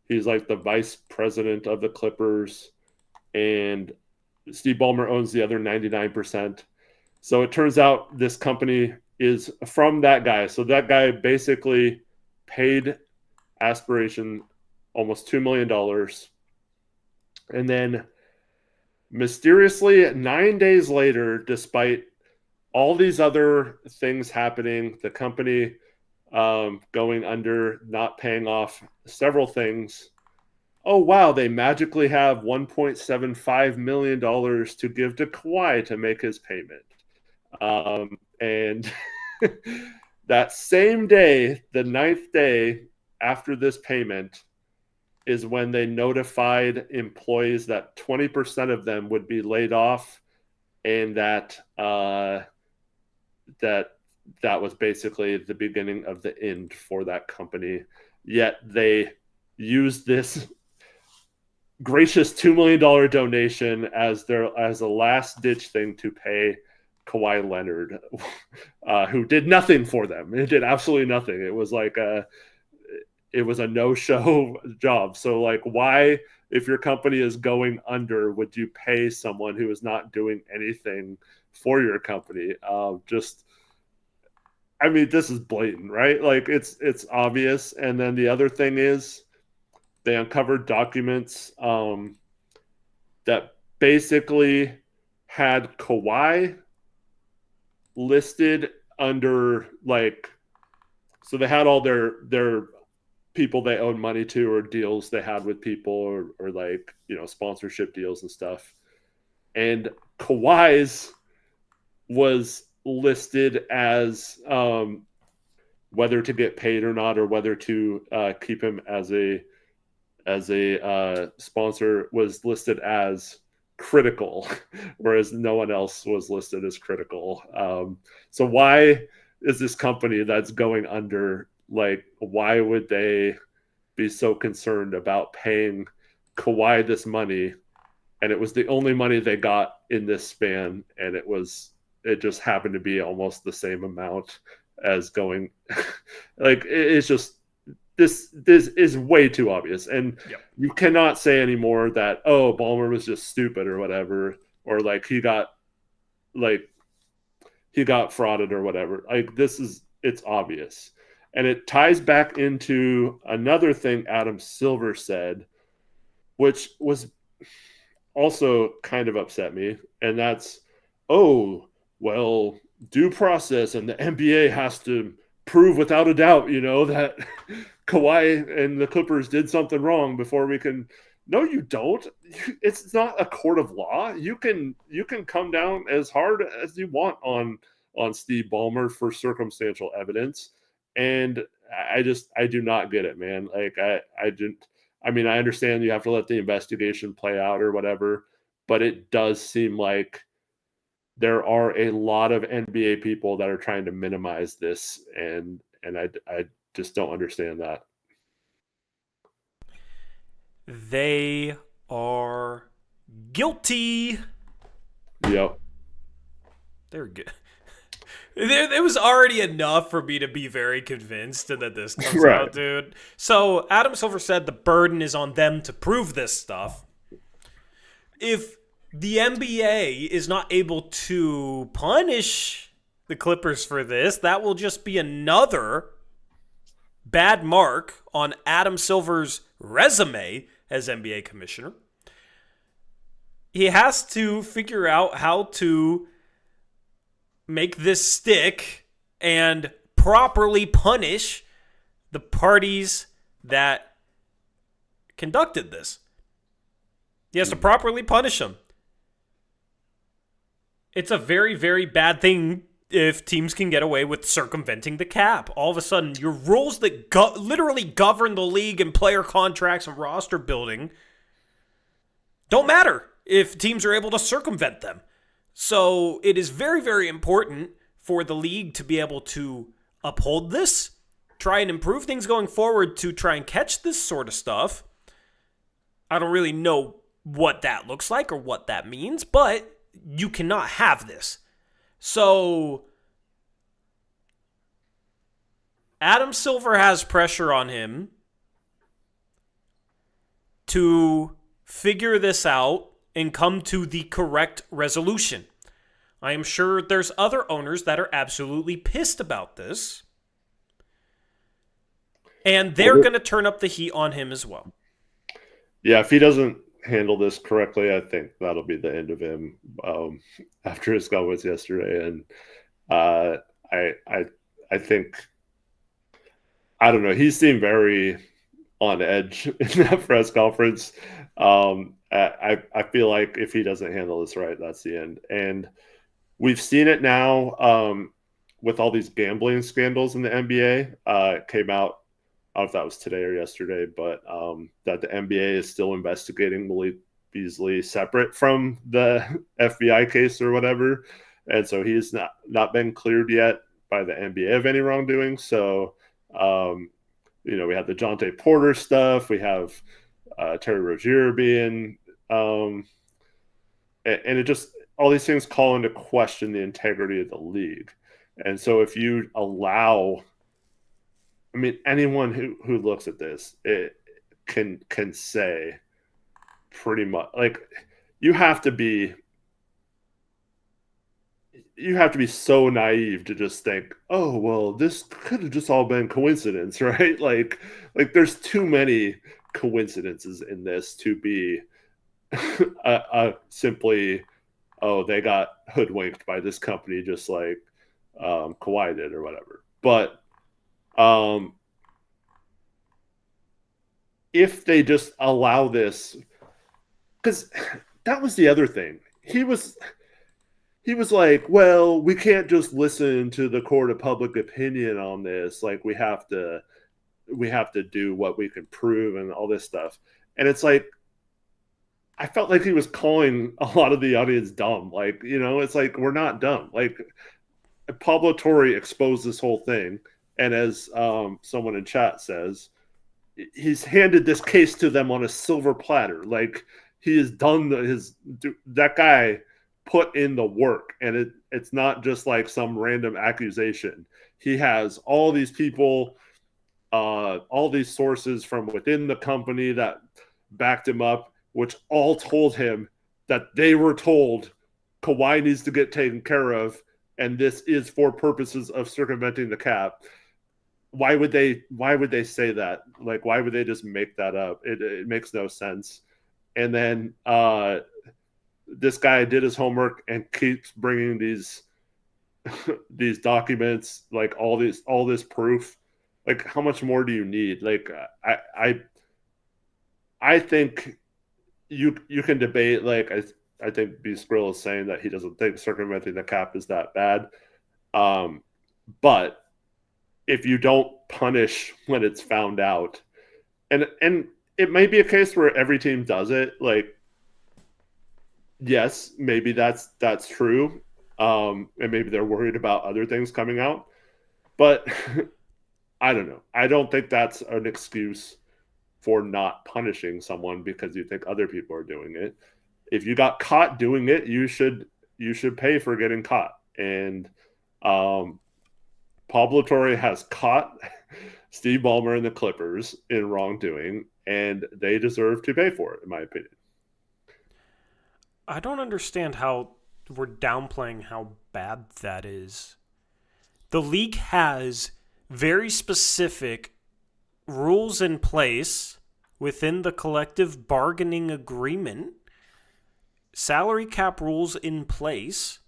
He's like the vice president of the Clippers. And Steve Ballmer owns the other 99%. So it turns out this company is from that guy. So that guy basically paid Aspiration almost $2 million. And then mysteriously, 9 days later, despite all these other things happening, the company going under, not paying off several things. Oh, wow, they magically have $1.75 million to give to Kawhi to make his payment. And that same day, the 9th day after this payment, is when they notified employees that 20% of them would be laid off, and that that was basically the beginning of the end for that company. Yet they used this gracious $2 million donation as a last ditch thing to pay Kawhi Leonard, who did nothing for them. It did absolutely nothing. It was like it was a no-show job. So like, why, if your company is going under, would you pay someone who is not doing anything for your company? I mean, this is blatant, right? Like it's obvious. And then the other thing is they uncovered documents that basically had Kawhi listed under, like, so they had all their people they owed money to, or deals they had with people, or like, you know, sponsorship deals and stuff. And Kawhi's was listed as whether to get paid or not, or whether to keep him as a sponsor, was listed as critical, whereas no one else was listed as critical. So why is this company that's going under, like, why would they be so concerned about paying Kawhi this money? And it was the only money they got in this span, and it just happened to be almost the same amount as going like, it's just, this is way too obvious. And you cannot say anymore that, oh, Ballmer was just stupid or whatever, or like he got frauded or whatever. Like, it's obvious. And it ties back into another thing Adam Silver said, which was also kind of upset me. And that's, oh, well, due process, and the NBA has to prove without a doubt, you know, that Kawhi and the Clippers did something wrong before we can. No, you don't. It's not a court of law. You can come down as hard as you want on Steve Ballmer for circumstantial evidence. And I do not get it, man. Like, I mean, I understand you have to let the investigation play out or whatever, but it does seem like there are a lot of NBA people that are trying to minimize this, and I just don't understand that. They are guilty. Yep. They're good. It was already enough for me to be very convinced that this comes out, dude. So Adam Silver said the burden is on them to prove this stuff. If the NBA is not able to punish the Clippers for this, that will just be another bad mark on Adam Silver's resume as NBA commissioner. He has to figure out how to make this stick and properly punish the parties that conducted this. He has to properly punish them. It's a very, very bad thing if teams can get away with circumventing the cap. All of a sudden, your rules that literally govern the league and player contracts and roster building don't matter if teams are able to circumvent them. So it is very, very important for the league to be able to uphold this, try and improve things going forward to try and catch this sort of stuff. I don't really know what that looks like or what that means, but you cannot have this. So Adam Silver has pressure on him to figure this out and come to the correct resolution. I am sure there's other owners that are absolutely pissed about this. And they're going to turn up the heat on him as well. Yeah, if he doesn't handle this correctly, I think that'll be the end of him after his comments yesterday. And I think, I don't know, he seemed very on edge in that press conference. I feel like if he doesn't handle this right, that's the end. And we've seen it now with all these gambling scandals in the NBA. It came out, I don't know if that was today or yesterday, but that the NBA is still investigating Malik Beasley separate from the FBI case or whatever. And so he's not been cleared yet by the NBA of any wrongdoing. So, we have the Jonte Porter stuff. We have Terry Rozier being, and it just, all these things call into question the integrity of the league. And so if you allow, I mean, anyone who looks at this, it can say pretty much, like, you have to be so naive to just think, oh, well, this could have just all been coincidence, right? Like there's too many coincidences in this to be simply, oh, they got hoodwinked by this company just like Kawhi did or whatever. But if they just allow this, because that was the other thing. He was like, well, we can't just listen to the court of public opinion on this. Like, we have to do what we can prove and all this stuff. And it's like, I felt like he was calling a lot of the audience dumb. Like, it's like, we're not dumb. Like, Pablo Torre exposed this whole thing. And as someone in chat says, he's handed this case to them on a silver platter. Like, he has done that guy put in the work, and it's not just like some random accusation. He has all these people, all these sources from within the company that backed him up, which all told him that they were told Kawhi needs to get taken care of, and this is for purposes of circumventing the cap. Why would they say that? Like, why would they just make that up? It makes no sense. And then this guy did his homework and keeps bringing these documents, like all this proof. Like, how much more do you need? Like, I think you can debate. Like, I think B Skrill is saying that he doesn't think circumventing the cap is that bad. But if you don't punish when it's found out, and it may be a case where every team does it, like, yes, maybe that's true. And maybe they're worried about other things coming out. But I don't know. I don't think that's an excuse for not punishing someone because you think other people are doing it. If you got caught doing it, you should pay for getting caught. And Pablo Torre has caught Steve Ballmer and the Clippers in wrongdoing, and they deserve to pay for it, in my opinion. I don't understand how we're downplaying how bad that is. The league has very specific rules in place within the collective bargaining agreement, salary cap rules in place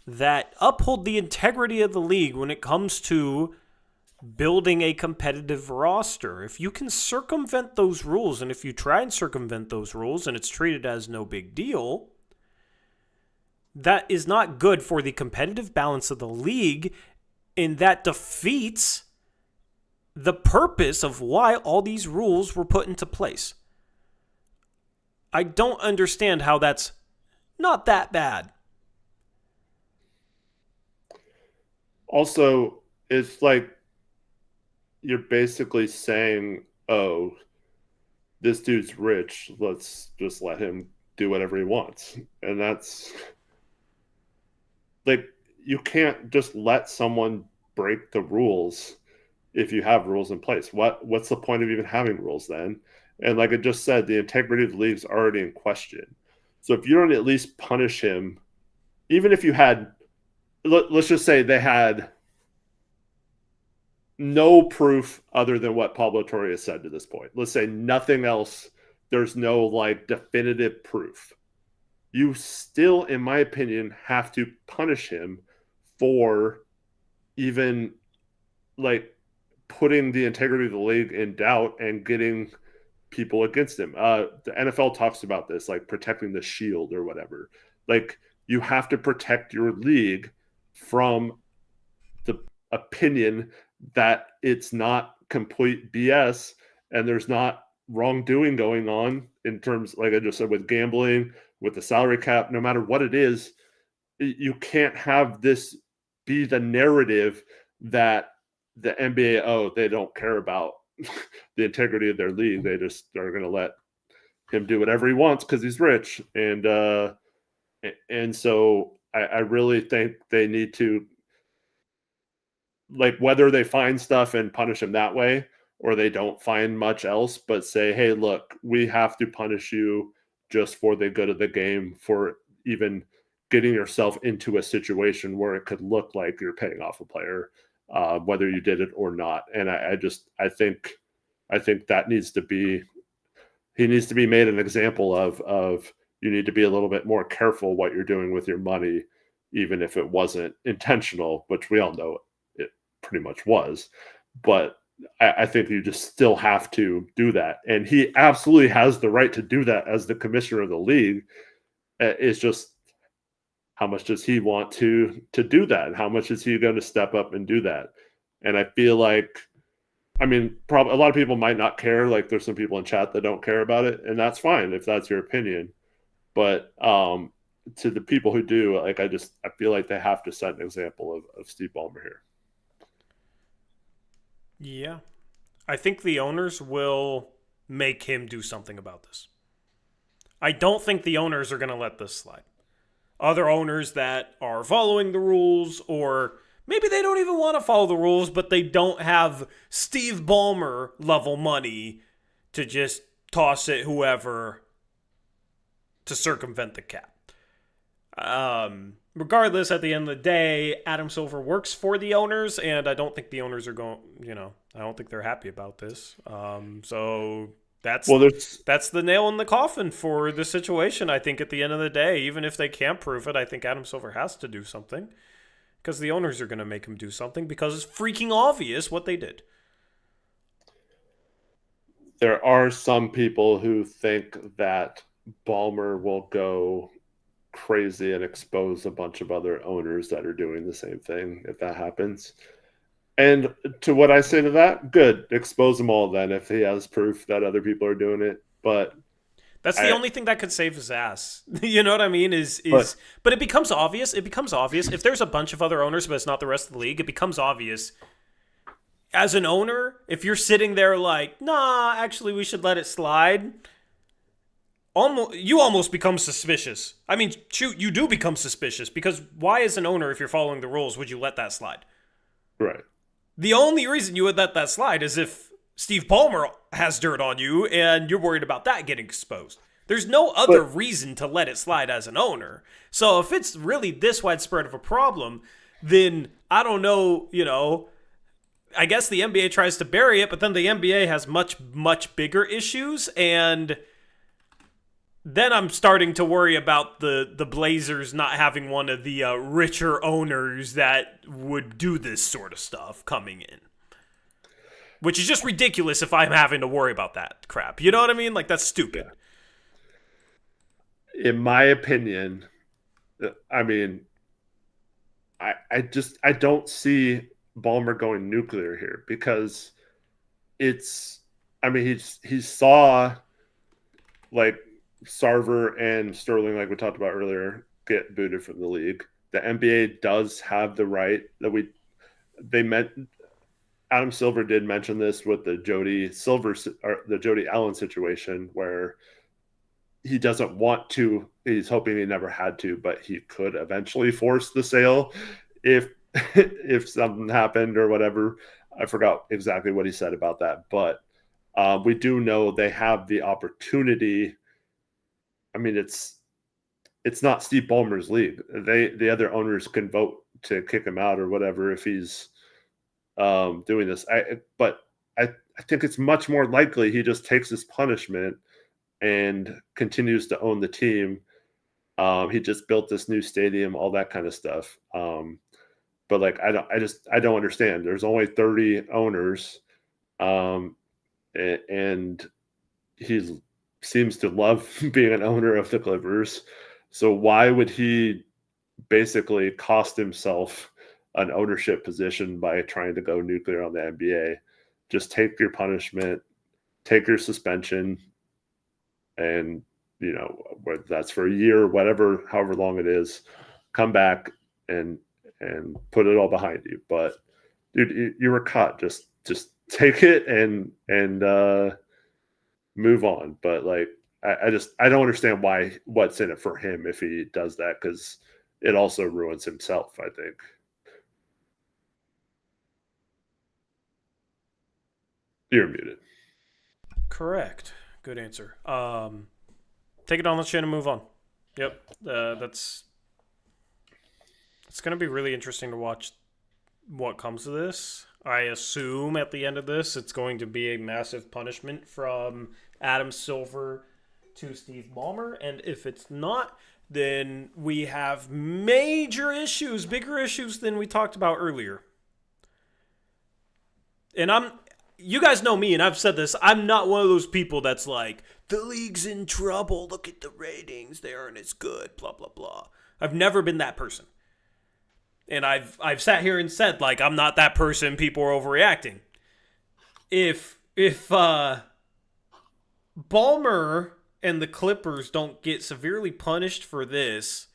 that uphold the integrity of the league when it comes to building a competitive roster. If you can circumvent those rules, and if you try and circumvent those rules and it's treated as no big deal, that is not good for the competitive balance of the league, and that defeats the purpose of why all these rules were put into place. I don't understand how that's not that bad. Also, it's like you're basically saying, oh, this dude's rich, let's just let him do whatever he wants. And that's like, you can't just let someone break the rules if you have rules in place. What's the point of even having rules then? And like I just said, the integrity of the league's already in question. So if you don't at least punish him, even if you had let's just say they had no proof other than what Pablo Torre has said to this point. Let's say nothing else. There's no like definitive proof. You still, in my opinion, have to punish him for even like putting the integrity of the league in doubt and getting people against him. The NFL talks about this, like protecting the shield or whatever. Like you have to protect your league from the opinion that it's not complete BS and there's not wrongdoing going on in terms, like I just said, with gambling, with the salary cap, no matter what it is, you can't have this be the narrative that the NBA, oh, they don't care about the integrity of their league. They just are going to let him do whatever he wants because he's rich. And so I really think they need to, like, whether they find stuff and punish him that way or they don't find much else, but say, hey, look, we have to punish you just for the good of the game, for even getting yourself into a situation where it could look like you're paying off a player, whether you did it or not. And I think that needs to be, he needs to be made an example of you need to be a little bit more careful what you're doing with your money, even if it wasn't intentional, which we all know it pretty much was. But I think you just still have to do that. And he absolutely has the right to do that as the commissioner of the league. It's just, how much does he want to do that? How much is he going to step up and do that? And I feel like, I mean, probably a lot of people might not care. Like there's some people in chat that don't care about it, and that's fine if that's your opinion. But to the people who do, like I feel like they have to set an example of Steve Ballmer here. Yeah. I think the owners will make him do something about this. I don't think the owners are going to let this slide. Other owners that are following the rules, or maybe they don't even want to follow the rules, but they don't have Steve Ballmer level money to just toss it whoever to circumvent the cap. Regardless, at the end of the day, Adam Silver works for the owners, and I don't think the owners are going, I don't think they're happy about this. So that's the nail in the coffin for the situation. I think at the end of the day, even if they can't prove it, I think Adam Silver has to do something because the owners are going to make him do something because it's freaking obvious what they did. There are some people who think that Ballmer will go crazy and expose a bunch of other owners that are doing the same thing if that happens. And to what I say to that, good, expose them all then if he has proof that other people are doing it. But that's the only thing that could save his ass. You know what I mean? But it becomes obvious. It becomes obvious if there's a bunch of other owners, but it's not the rest of the league. It becomes obvious as an owner if you're sitting there like, nah, actually we should let it slide. You almost become suspicious. I mean, shoot, you do become suspicious because why, as an owner, if you're following the rules, would you let that slide? Right. The only reason you would let that slide is if Steve Ballmer has dirt on you and you're worried about that getting exposed. There's no other reason to let it slide as an owner. So if it's really this widespread of a problem, then I don't know, I guess the NBA tries to bury it, but then the NBA has much, much bigger issues, and then I'm starting to worry about the Blazers not having one of the richer owners that would do this sort of stuff coming in. Which is just ridiculous if I'm having to worry about that crap. You know what I mean? Like, that's stupid. Yeah. In my opinion, I mean, I don't see Ballmer going nuclear here because he saw, like, Sarver and Sterling, like we talked about earlier, get booted from the league. The NBA does have the right Adam Silver did mention this with the Jody Allen situation where he doesn't want to, he's hoping he never had to, but he could eventually force the sale if something happened or whatever. I forgot exactly what he said about that, but we do know they have the opportunity. I mean, it's not Steve Ballmer's league. The other owners can vote to kick him out or whatever if he's doing this. But I think it's much more likely he just takes his punishment and continues to own the team. He just built this new stadium, all that kind of stuff. But like, I don't understand. There's only 30 owners, and he seems to love being an owner of the Clippers. So why would he basically cost himself an ownership position by trying to go nuclear on the NBA? Just take your punishment, take your suspension, and whether that's for a year, whatever, however long it is, come back and put it all behind you. But dude, you were caught. Just take it and move on. But like, I don't understand what's in it for him if he does that, because it also ruins himself, I think. You're muted. Correct. Good answer. Take it on the chin and move on. Yep. It's going to be really interesting to watch what comes of this. I assume at the end of this, it's going to be a massive punishment from Adam Silver to Steve Ballmer. And if it's not, then we have major issues, bigger issues than we talked about earlier. And you guys know me, and I've said this, I'm not one of those people that's like, the league's in trouble, look at the ratings, they aren't as good, blah, blah, blah. I've never been that person. And I've sat here and said, like, I'm not that person, people are overreacting. If Ballmer and the Clippers don't get severely punished for this,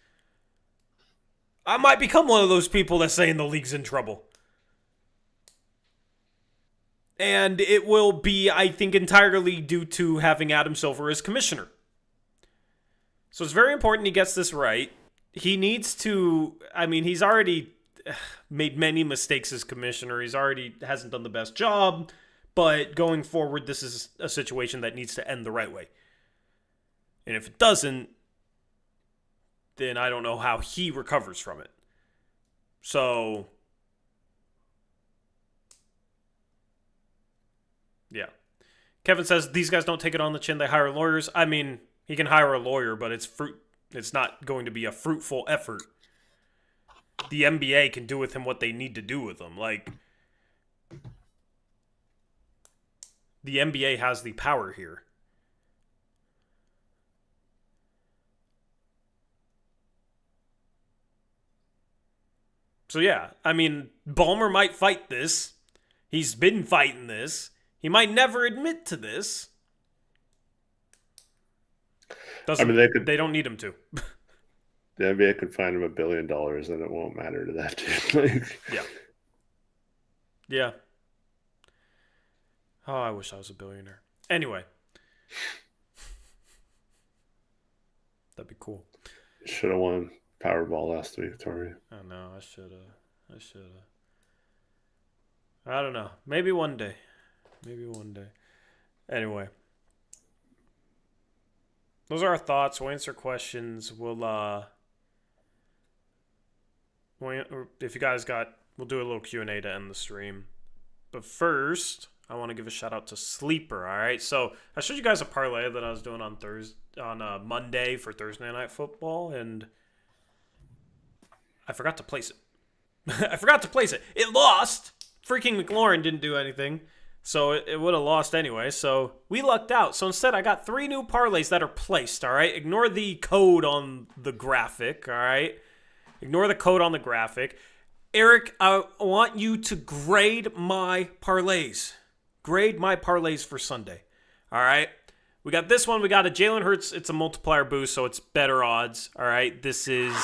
I might become one of those people that's saying the league's in trouble. And it will be, I think, entirely due to having Adam Silver as commissioner. So it's very important he gets this right. He needs to, he's already made many mistakes as commissioner. He's already hasn't done the best job. But going forward, this is a situation that needs to end the right way. And if it doesn't, then I don't know how he recovers from it. So, yeah. Kevin says these guys don't take it on the chin. They hire lawyers. I mean, he can hire a lawyer, but it's not going to be a fruitful effort. The NBA can do with him what they need to do with him. Like, the NBA has the power here. So yeah, Ballmer might fight this. He's been fighting this. He might never admit to this. They don't need him to. The NBA could find him $1 billion and it won't matter to that dude. Yeah. Yeah. Oh, I wish I was a billionaire. Anyway. That'd be cool. Should have won Powerball last week, Tori. I know, I should have. I don't know. Maybe one day. Anyway. Those are our thoughts. We'll answer questions. If you guys we'll do a little Q&A to end the stream. But first, I want to give a shout out to Sleeper, all right? So I showed you guys a parlay that I was doing on Monday for Thursday Night Football, and I forgot to place it. It lost. Freaking McLaurin didn't do anything. So it would have lost anyway. So we lucked out. So instead, I got 3 new parlays that are placed, all right? Ignore the code on the graphic, all right? Ignore the code on the graphic. Eric, I want you to grade my parlays. Grade my parlays for Sunday, all right? We got this one. We got a Jalen Hurts. It's a multiplier boost, so it's better odds, all right? This is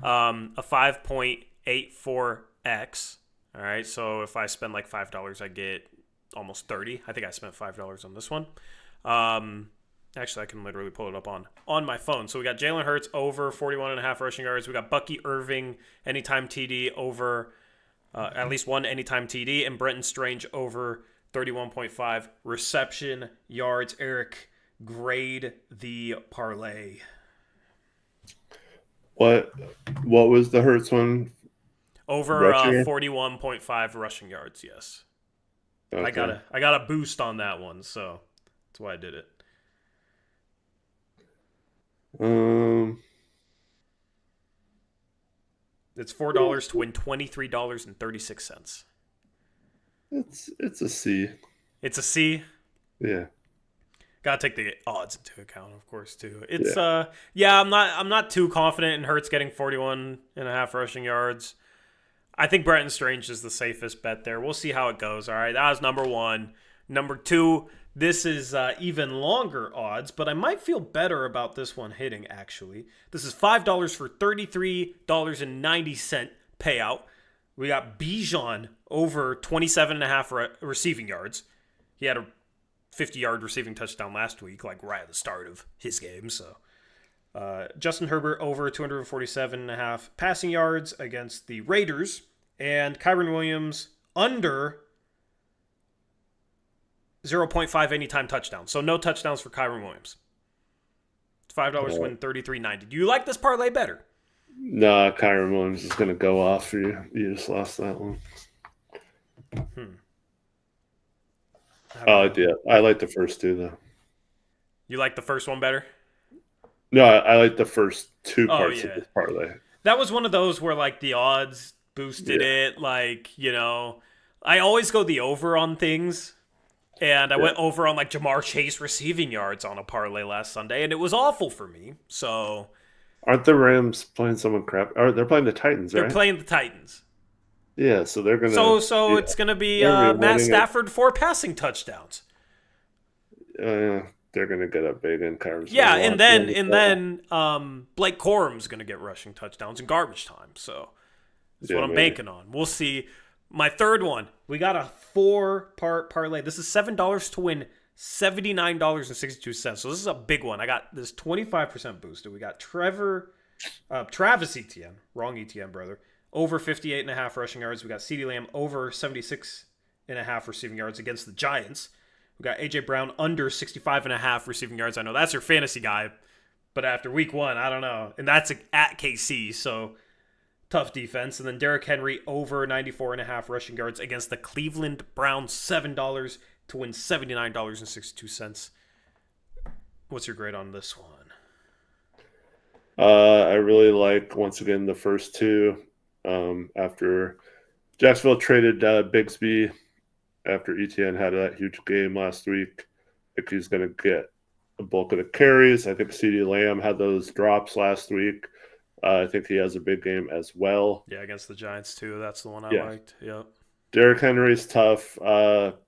a 5.84x, all right? So if I spend like $5, I get almost 30. I think I spent $5 on this one. Actually, I can literally pull it up on my phone. So we got Jalen Hurts over 41.5 rushing yards. We got Bucky Irving anytime TD over at least one anytime TD, and Brenton Strange over 31.5 reception yards. Eric, grade the parlay. What was the Hurts one? Over Rushing? 41.5 rushing yards, yes. Okay. I got a boost on that one, so that's why I did it. Um, It's $4 to win $23.36. it's a C. It's a C. Yeah. Gotta take the odds into account, of course, too. It's Yeah. yeah, I'm not too confident in Hurts getting 41 and a half rushing yards. I think Brenton Strange is the safest bet there. We'll see how it goes. All right, that was number one. Number two, this is even longer odds, but I might feel better about this one hitting, actually. This is $5 for $33.90 payout. We got Bijan over 27 and a half receiving yards. He had a 50-yard receiving touchdown last week, like right at the start of his game. So Justin Herbert over 247 and a half passing yards against the Raiders, and Kyren Williams under 0.5 anytime touchdowns. So no touchdowns for Kyren Williams. It's $5 to win $33.90. Do you like this parlay better? Nah, Kyron Williams is going to go off for you. You just lost that one. Oh, yeah. I like the first two, though. You like the first one better? No, I like the first two parts yeah. of this parlay. That was one of those where like the odds boosted it. Like, I always go the over on things. And I went over on like Jamar Chase receiving yards on a parlay last Sunday, and it was awful for me. So aren't the Rams playing someone crap? Or they're playing the Titans, right? They're playing the Titans. Yeah, so they're gonna. So it's gonna be Matt Stafford 4 passing touchdowns. They're gonna get up big in Kyron's. Yeah, and then Blake Corum's gonna get rushing touchdowns in garbage time. So that's what I'm banking on. We'll see. My third one, we got a 4-part parlay. This is $7 to win $79.62. So this is a big one. I got this 25% boosted. We got Travis Etienne, wrong Etienne, brother, over 58.5 rushing yards. We got CeeDee Lamb over 76.5 receiving yards against the Giants. We got AJ Brown under 65.5 receiving yards. I know that's your fantasy guy, but after week one, I don't know. And that's at KC, so tough defense. And then Derrick Henry over 94.5 rushing yards against the Cleveland Browns, $7 to win $79.62. What's your grade on this one? I really like, once again, the first two. After Jacksonville traded Bigsby after Etienne had that huge game last week, I think he's going to get a bulk of the carries. I think CeeDee Lamb had those drops last week. I think he has a big game as well. Yeah, against the Giants, too. That's the one I liked. Yep. Derrick Henry's tough.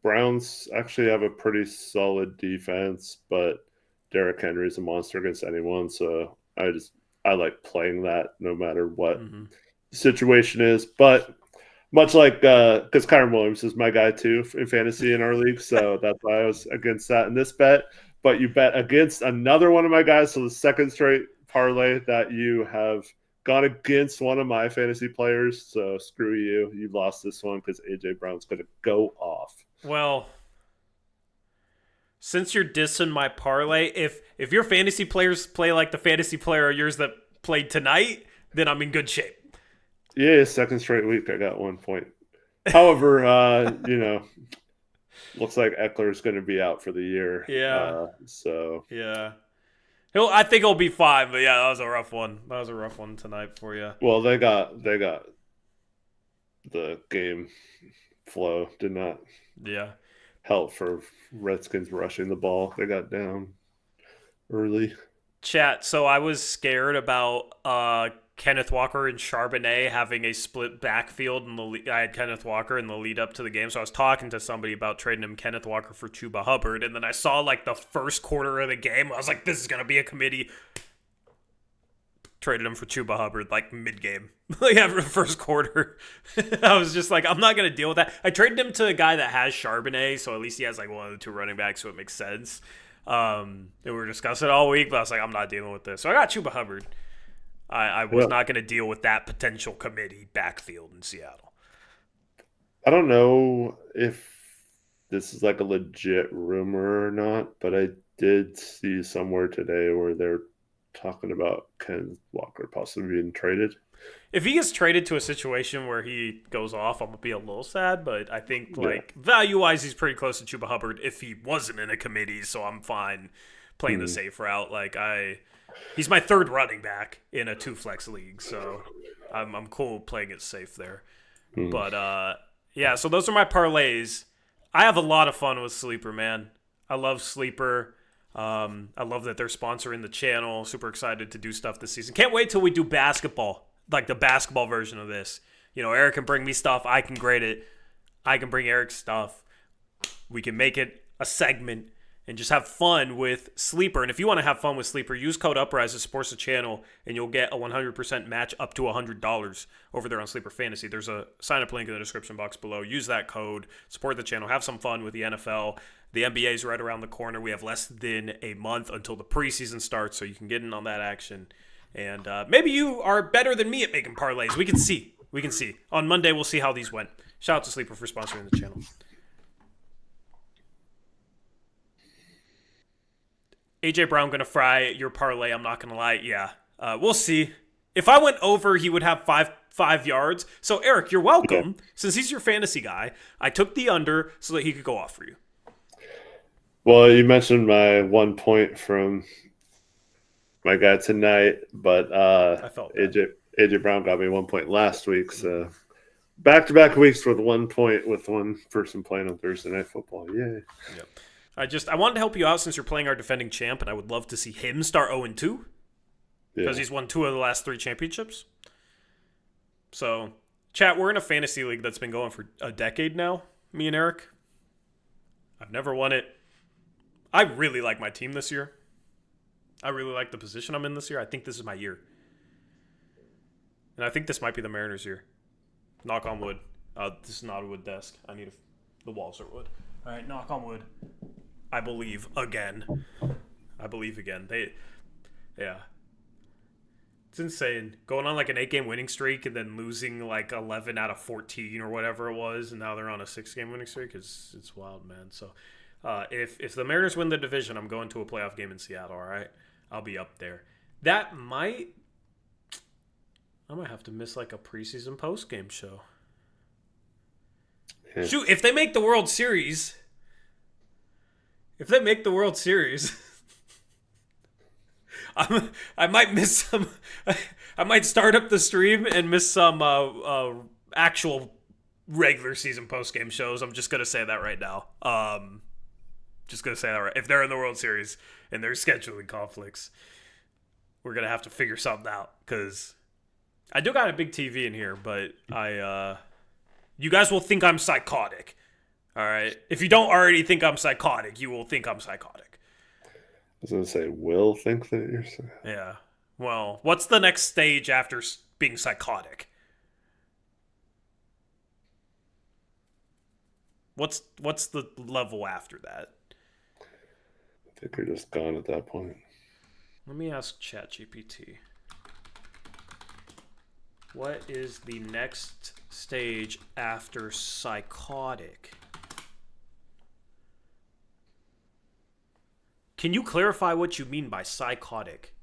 Browns actually have a pretty solid defense, but Derrick Henry's a monster against anyone. So I like playing that no matter what the situation is. But much like, because Kyren Williams is my guy, too, in fantasy in our league. So that's why I was against that in this bet. But you bet against another one of my guys. So the second straight parlay that you have gone against one of my fantasy players, so screw you. You lost this one because AJ Brown's going to go off. Well, since you're dissing my parlay, if your fantasy players play like the fantasy player of yours that played tonight, then I'm in good shape. Yeah, second straight week I got 1 point. However, looks like Eckler's going to be out for the year. Yeah. Yeah. I think he'll be fine, but yeah, that was a rough one. That was a rough one tonight for you. Well, they got the game flow did not help for Redskins rushing the ball. They got down early. Chat, so I was scared about Kenneth Walker and Charbonnet having a split backfield. I had Kenneth Walker in the lead up to the game, so I was talking to somebody about trading him Kenneth Walker for Chuba Hubbard, and then I saw like the first quarter of the game. I was like, this is going to be a committee. Traded him for Chuba Hubbard like mid-game, like after the first quarter. I was just like, I'm not going to deal with that. I traded him to a guy that has Charbonnet, so at least he has like one of the two running backs, so it makes sense. And we were discussing it all week, but I was like, I'm not dealing with this. So I got Chuba Hubbard. I was not going to deal with that potential committee backfield in Seattle. I don't know if this is like a legit rumor or not, but I did see somewhere today where they're talking about Ken Walker possibly being traded. If he gets traded to a situation where he goes off, I'm gonna be a little sad. But I think Yeah. value wise, he's pretty close to Chuba Hubbard if he wasn't in a committee. So I'm fine playing the safe route. He's my third running back in a 2-flex league, so I'm cool playing it safe there. But yeah, so those are my parlays. I have a lot of fun with Sleeper, man. I love Sleeper. I love that they're sponsoring the channel. Super excited to do stuff this season. Can't wait till we do basketball, like the basketball version of this. Eric can bring me stuff. I can grade it. I can bring Eric stuff. We can make it a segment and just have fun with Sleeper. And if you want to have fun with Sleeper, use code Uprise to support the channel, and you'll get a 100% match up to $100 over there on Sleeper Fantasy. There's a sign-up link in the description box below. Use that code. Support the channel. Have some fun with the NFL. The NBA is right around the corner. We have less than a month until the preseason starts, so you can get in on that action. And maybe you are better than me at making parlays. We can see. On Monday, we'll see how these went. Shout out to Sleeper for sponsoring the channel. AJ Brown gonna fry your parlay. I'm not gonna lie. Yeah, we'll see. If I went over, he would have five yards. So Eric, you're welcome. Okay. Since he's your fantasy guy, I took the under so that he could go off for you. Well, you mentioned my 1 point from my guy tonight, but I felt bad. AJ Brown got me 1 point last week. So back-to-back weeks with 1 point with one person playing on Thursday Night Football. Yay! Yep. I wanted to help you out since you're playing our defending champ, and I would love to see him start 0-2 because he's won 2 of the last 3 championships. So, chat, we're in a fantasy league that's been going for a decade now, me and Eric. I've never won it. I really like my team this year. I really like the position I'm in this year. I think this is my year. And I think this might be the Mariners' year. Knock on wood. This is not a wood desk. The walls are wood. All right, knock on wood. I believe again. Yeah. It's insane. Going on like an 8-game winning streak and then losing like 11 out of 14 or whatever it was, and now they're on a 6-game winning streak. It's wild, man. So if the Mariners win the division, I'm going to a playoff game in Seattle, all right? I'll be up there. I might have to miss like a preseason post-game show. Yeah. Shoot, if they make the World Series... I might miss some. I might start up the stream and miss some actual regular season post game shows. I'm just gonna say that right now. If they're in the World Series and there's scheduling conflicts, we're gonna have to figure something out because I do got a big TV in here, but you guys will think I'm psychotic. All right. If you don't already think I'm psychotic, you will think I'm psychotic. I was going to say, will think that you're psychotic. Yeah. Well, what's the next stage after being psychotic? What's the level after that? I think you're just gone at that point. Let me ask ChatGPT. What is the next stage after psychotic? Can you clarify what you mean by psychotic?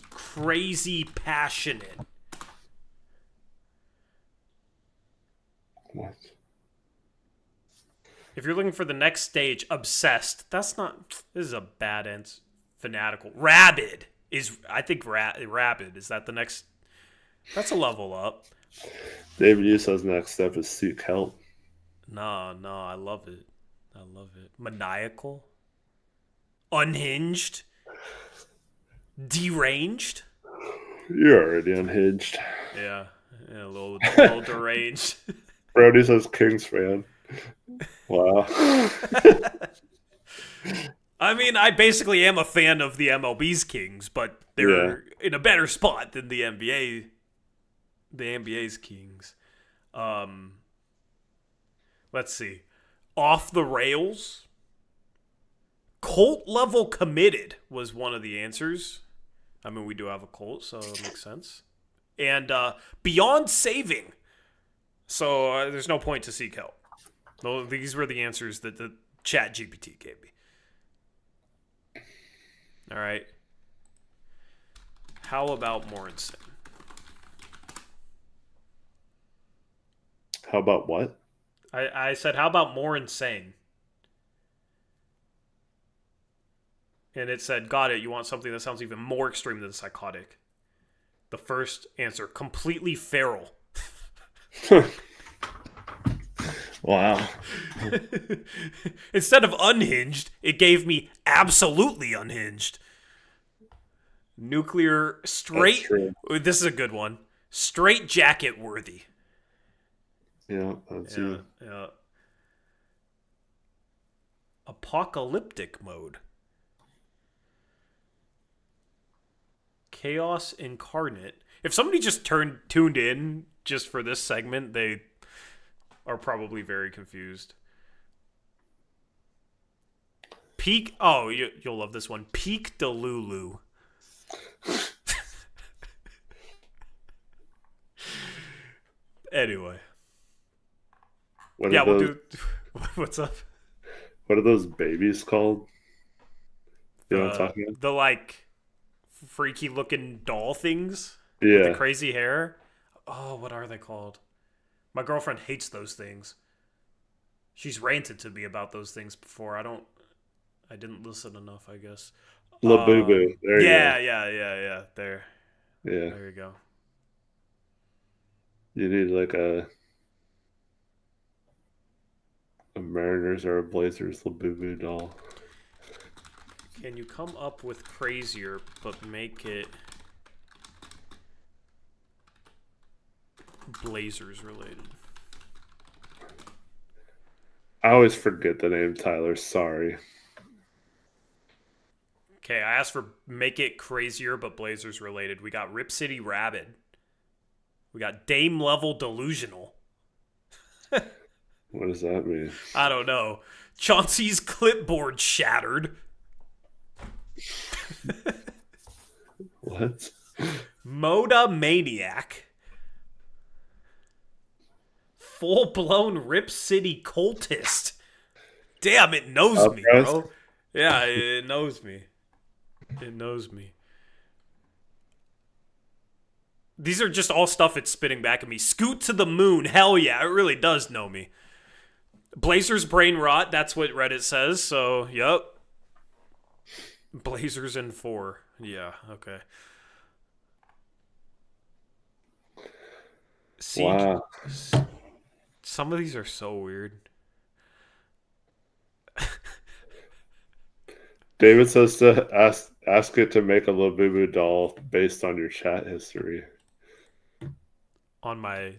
Crazy passionate. What? If you're looking for the next stage, obsessed. This is a bad answer. Fanatical. Rabid is, I think, rabid. Is that the next? That's a level up. David Yusa's next step is seek help. No, I love it. Maniacal. Unhinged. Deranged. You're already unhinged. Yeah, a little deranged. Brody says Kings fan. Wow. I mean, I basically am a fan of the MLB's Kings, but they're in a better spot than the NBA. The NBA's Kings. Let's see. Off the rails. Cult level committed was one of the answers. I mean, we do have a cult, so it makes sense. And beyond saving. So there's no point to seek help. No, these were the answers that the Chat GPT gave me. All right. How about more insane? How about what? I said, how about more insane? And it said, got it. You want something that sounds even more extreme than psychotic. The first answer, completely feral. Wow. Instead of unhinged, it gave me absolutely unhinged. Nuclear straight. This is a good one. Straight jacket worthy. Yeah, that's you. Yeah. Apocalyptic mode. Chaos incarnate. If somebody just tuned in just for this segment, they are probably very confused. Peak. Oh, you'll love this one. Peak Delulu. Anyway. We'll do. What's up? What are those babies called? You know what I'm talking about? The like freaky looking doll things Yeah. with the crazy hair. Oh, what are they called? My girlfriend hates those things. She's ranted to me about those things before. I didn't listen enough, I guess. Labubu. There you go. Yeah. There. Yeah. There you go. You need like a Mariners or a Blazers Labubu doll. Can you come up with crazier, but make it Blazers related? I always forget the name, Tyler. Sorry. Okay, I asked for make it crazier, but Blazers related. We got Rip City Rabid. We got Dame Level Delusional. What does that mean? I don't know. Chauncey's clipboard shattered. What? Moda Maniac. Full-blown Rip City cultist. Damn, it knows me, bro. Yeah, it knows me. It knows me. These are just all stuff it's spitting back at me. Scoot to the moon. Hell yeah, it really does know me. Blazers brain rot. That's what Reddit says. So, yep. Blazers in 4. Yeah, okay. See, wow. Some of these are so weird. David says to ask it to make a Labubu doll based on your chat history. On my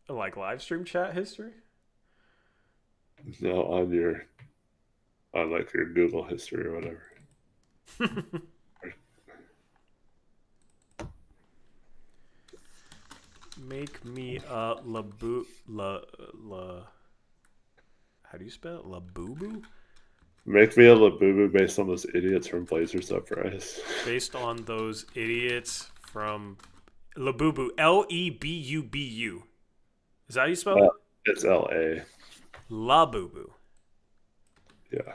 live stream chat history? No, on your Google history or whatever. Make me a how do you spell it? Labubu? Make me a Labubu based on those idiots from Blazers Uprise. Based on those idiots from Labubu. Lebubu. Is that how you spell it? It's L-A. Labubu. Yeah.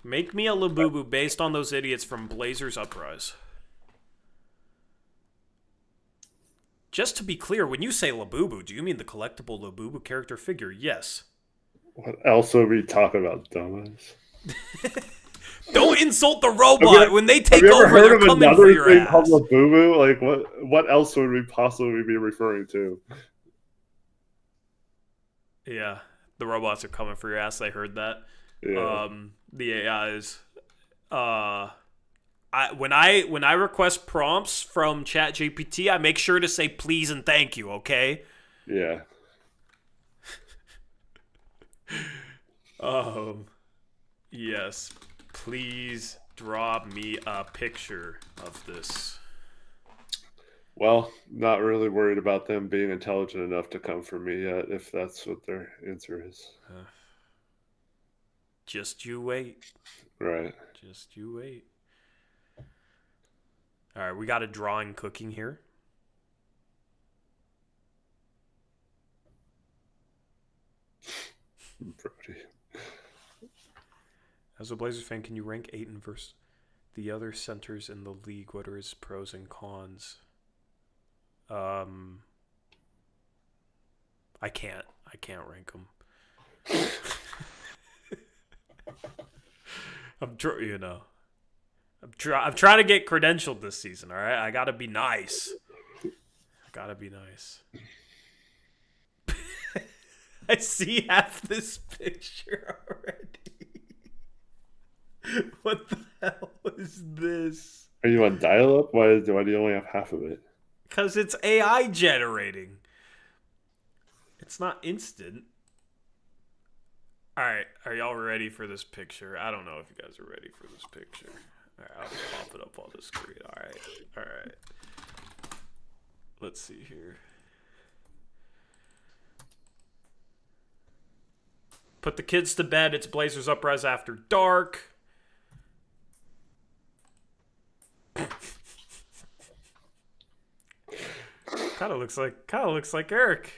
Make me a Labubu based on those idiots from Blazers Uprise. Just to be clear, when you say Labubu, do you mean the collectible Labubu character figure? Yes. What else would we talk about, dumbass? Don't insult the robot. When they take over, they're coming for your ass. Have you ever heard of another thing called Labubu? Like, what else would we possibly be referring to? Yeah, the robots are coming for your ass. I heard that. Yeah. The AIs. When I request prompts from ChatGPT, I make sure to say please and thank you. Okay. Yeah. Yes. Please draw me a picture of this. Well, not really worried about them being intelligent enough to come for me yet, if that's what their answer is. Just you wait. Right. Just you wait. All right, we got a drawing cooking here. Brody. As a Blazers fan, can you rank Ayton versus... the other centers in the league. What are his pros and cons? I can't rank them. I'm trying to get credentialed this season. All right, I gotta be nice. I see half this picture already. What the hell is this? Are you on dial-up? Why do you only have half of it? Because it's AI generating. It's not instant. All right, are y'all ready for this picture? I don't know if you guys are ready for this picture. All right, I'll pop it up on the screen. All right. Let's see here. Put the kids to bed. It's Blazers Uprise After Dark. Kind of looks like Eric.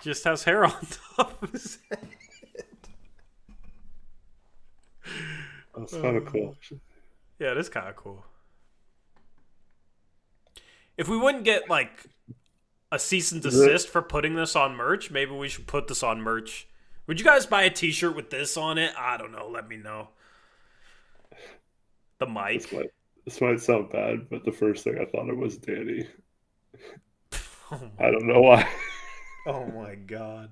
Just has hair on top of his head. That's kind of cool. Yeah, it is kind of cool. If we wouldn't get like a cease and desist for putting this on merch, maybe we should put this on merch. Would you guys buy a t-shirt with this on it? I don't know. Let me know. The mic. This might sound bad, but the first thing I thought it was Danny. I don't know why. Oh my god.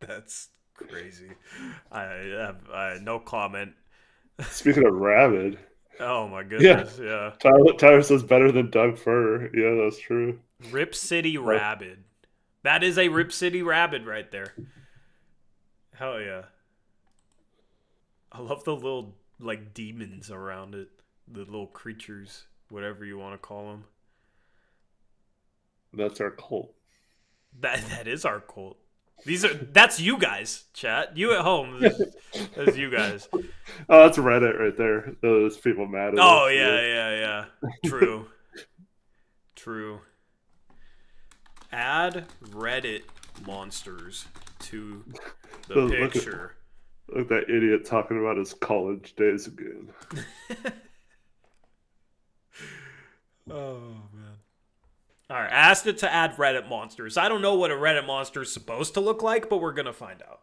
That's crazy. I have no comment. Speaking of rabid. Oh my goodness, yeah. Tyler says better than Doug Fur. Yeah, that's true. Rip City Rabid. That is a Rip City Rabid right there. Hell yeah. I love the little like demons around it. The little creatures, whatever you want to call them. That's our cult. That is our cult. That's you guys, chat. You at home. That's you guys. Oh, that's Reddit right there. Those people mad at us. Oh yeah. True. Add Reddit monsters to the picture. Look at that idiot talking about his college days again. Oh man. All right, I asked it to add Reddit monsters. I don't know what a Reddit monster is supposed to look like, but we're going to find out.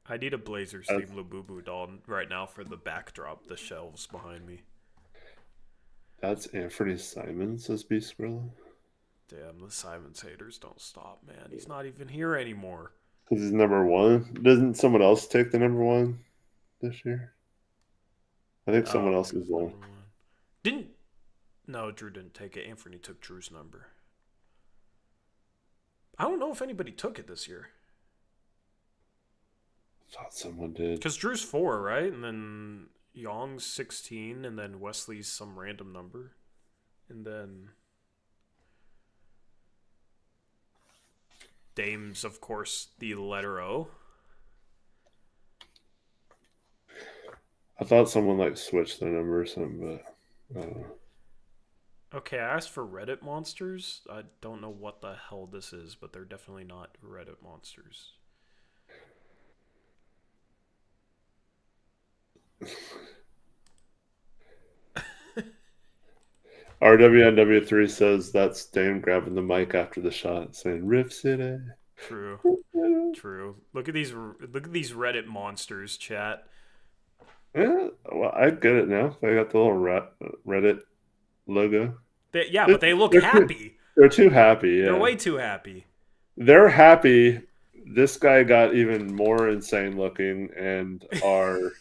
I need a Blazers themed Labubu doll right now for the backdrop, the shelves behind me. That's Anthony Simons, says B Skrilla. Damn, the Simons haters don't stop, man. He's not even here anymore. Because he's number one. Doesn't someone else take the number one this year? I think someone else is one. No, Drew didn't take it. Anthony took Drew's number. I don't know if anybody took it this year. I thought someone did. Because Drew's 4, right? And then Young's 16, and then Wesley's some random number. And then Dame's, of course, the letter O. I thought someone like switched their number or something, but I don't know. Okay, I asked for Reddit monsters. I don't know what the hell this is, but they're definitely not Reddit monsters. RWNW3 says that's Dame grabbing the mic after the shot, saying "Riff City." True. Look at these Reddit monsters, chat. Yeah, well, I get it now. They got the little Reddit logo. But they look happy. They're too happy. Yeah. They're way too happy. They're happy. This guy got even more insane looking, and our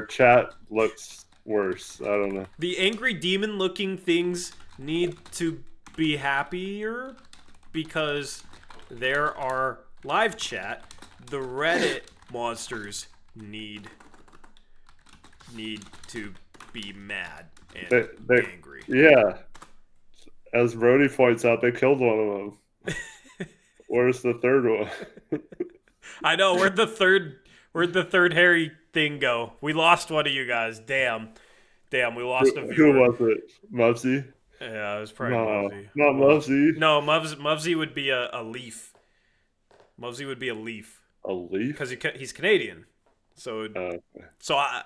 chat looks worse. I don't know. The angry demon looking things need to be happier because there are live chat. The Reddit monsters need to be mad and angry. Yeah. As Brody points out, they killed one of them. Where's the third one? I know. Where'd the third hairy thing go? We lost one of you guys. Damn. Damn, we lost a Who viewer. was it? Mubsy? Yeah, it was probably No, Mubsy. not Well, Mubsy. no, Mubsy would be a leaf. Mubsy would be a leaf A because leaf? he's Canadian. So Uh, so I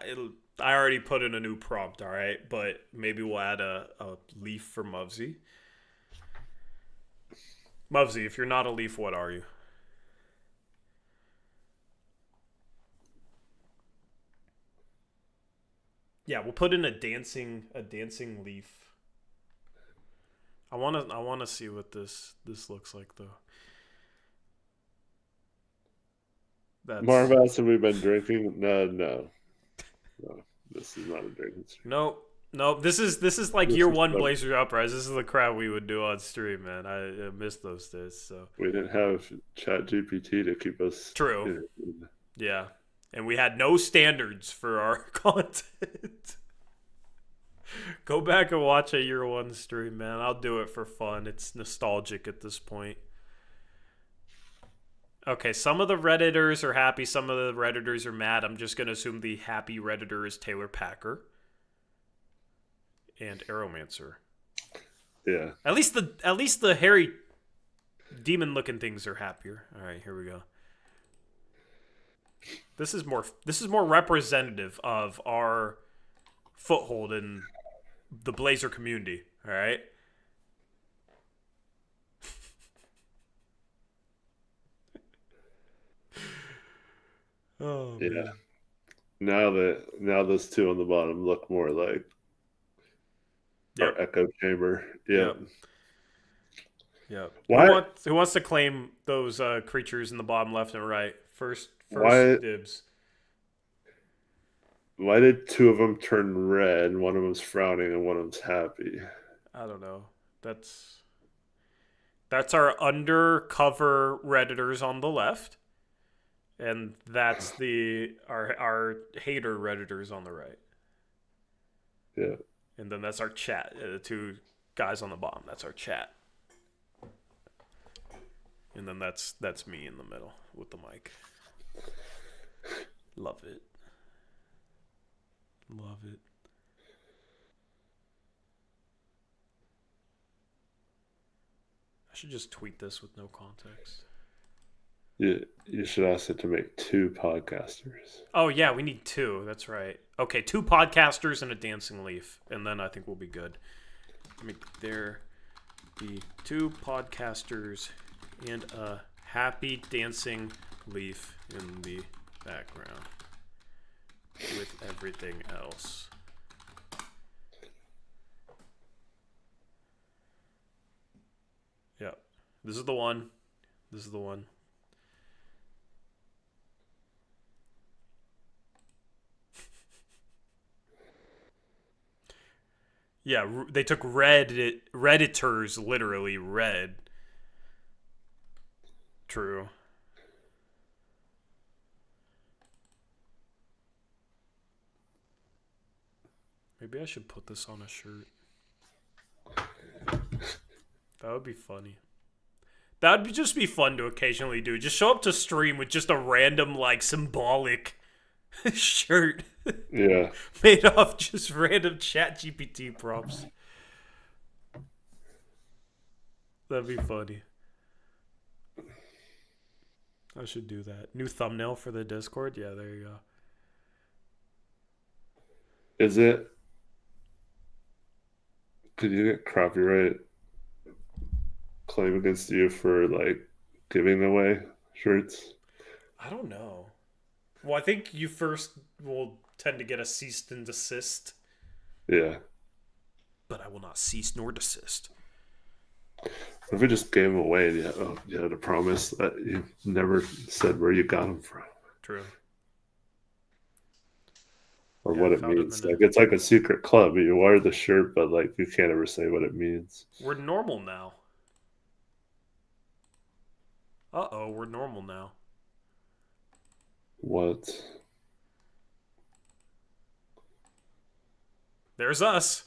already put in a new prompt. All right, but maybe we'll add a leaf for Mubsy. Mubsy, if you're not a leaf, what are you? Yeah, we'll put in a dancing leaf. I wanna see what this looks like though. That's Marv asked have we been drinking? No. This is not a drinking stream. nope. This is like This year is one fun. Blazers Uprise. This is the crowd we would do on stream, man. I missed those days. So We didn't have Chat GPT to keep us. true. Yeah, and we had no standards for our content. Go back and watch a year one stream, man. I'll do it for fun. It's nostalgic at this point. Okay, some of the Redditors are happy, some of the Redditors are mad. I'm just gonna assume the happy Redditor is Taylor Packer and Aeromancer. Yeah. At least the hairy demon looking things are happier. Alright, here we go. This is more representative of our foothold in the Blazer community. Alright. Oh Yeah. man. Now those two on the bottom look more like Yep. our echo chamber. Yeah. Yep. Why? Who wants to claim those creatures in the bottom left and right? First Why? dibs. Why did two of them turn red? One of them's frowning and one of them's happy. I don't know. That's our undercover Redditors on the left. And that's our hater Redditors on the right. Yeah. And then that's our chat. The two guys on the bottom. That's our chat. And then that's me in the middle with the mic. Love it. Love it. I should just tweet this with no context. You should ask it to make two podcasters. Oh yeah, we need two. That's right. Okay, two podcasters and a dancing leaf, and then I think we'll be good. Make there be two podcasters and a happy dancing leaf in the background with everything else. Yeah, this is the one. This is the one. Yeah, they took Redditors literally red. True. Maybe I should put this on a shirt. That would be funny. That would just be fun to occasionally do. Just show up to stream with just a random, like, symbolic shirt. Yeah. Made off just random chat GPT prompts. That'd be funny. I should do that. New thumbnail for the Discord? Yeah, there you go. Is it? Could you get copyright claim against you for like giving away shirts? I don't know. Well, I think you first will tend to get a cease and desist. Yeah. But I will not cease nor desist. What if we just gave them away and you had to promise that you never said where you got them from? True. Or Yeah, what I it found them means. in a- Like it's like a secret club. You wear the shirt, but like you can't ever say what it means. We're normal now. Uh-oh, we're normal now. What? There's us.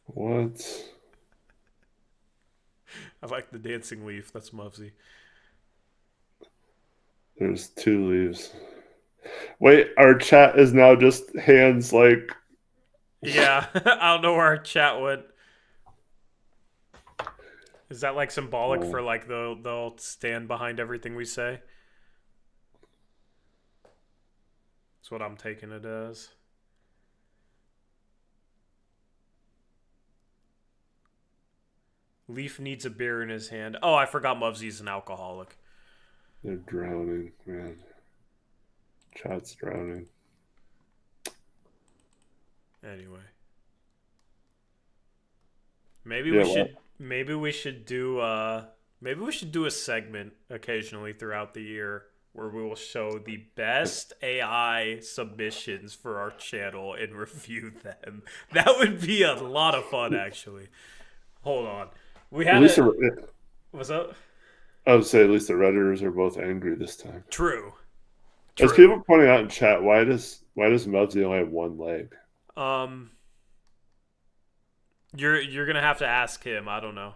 What? I like the dancing leaf. That's Mufsy. There's two leaves. Wait, our chat is now just hands like. Yeah, I don't know where our chat went. Is that like symbolic for like they'll stand behind everything we say? That's what I'm taking it as. Leaf needs a beer in his hand. Oh, I forgot Mubsy's an alcoholic. They're drowning, man. Chat's drowning. Anyway. Maybe Yeah, we what? should maybe we should do maybe we should do a segment occasionally throughout the year where we will show the best AI submissions for our channel and review them. That would be a lot of fun actually. Hold on. We At had least it. What's up? I would say at least the Redditors are both angry this time. True. As people pointing out in chat, why does Mubsy only have one leg? Um you're gonna have to ask him. I don't know.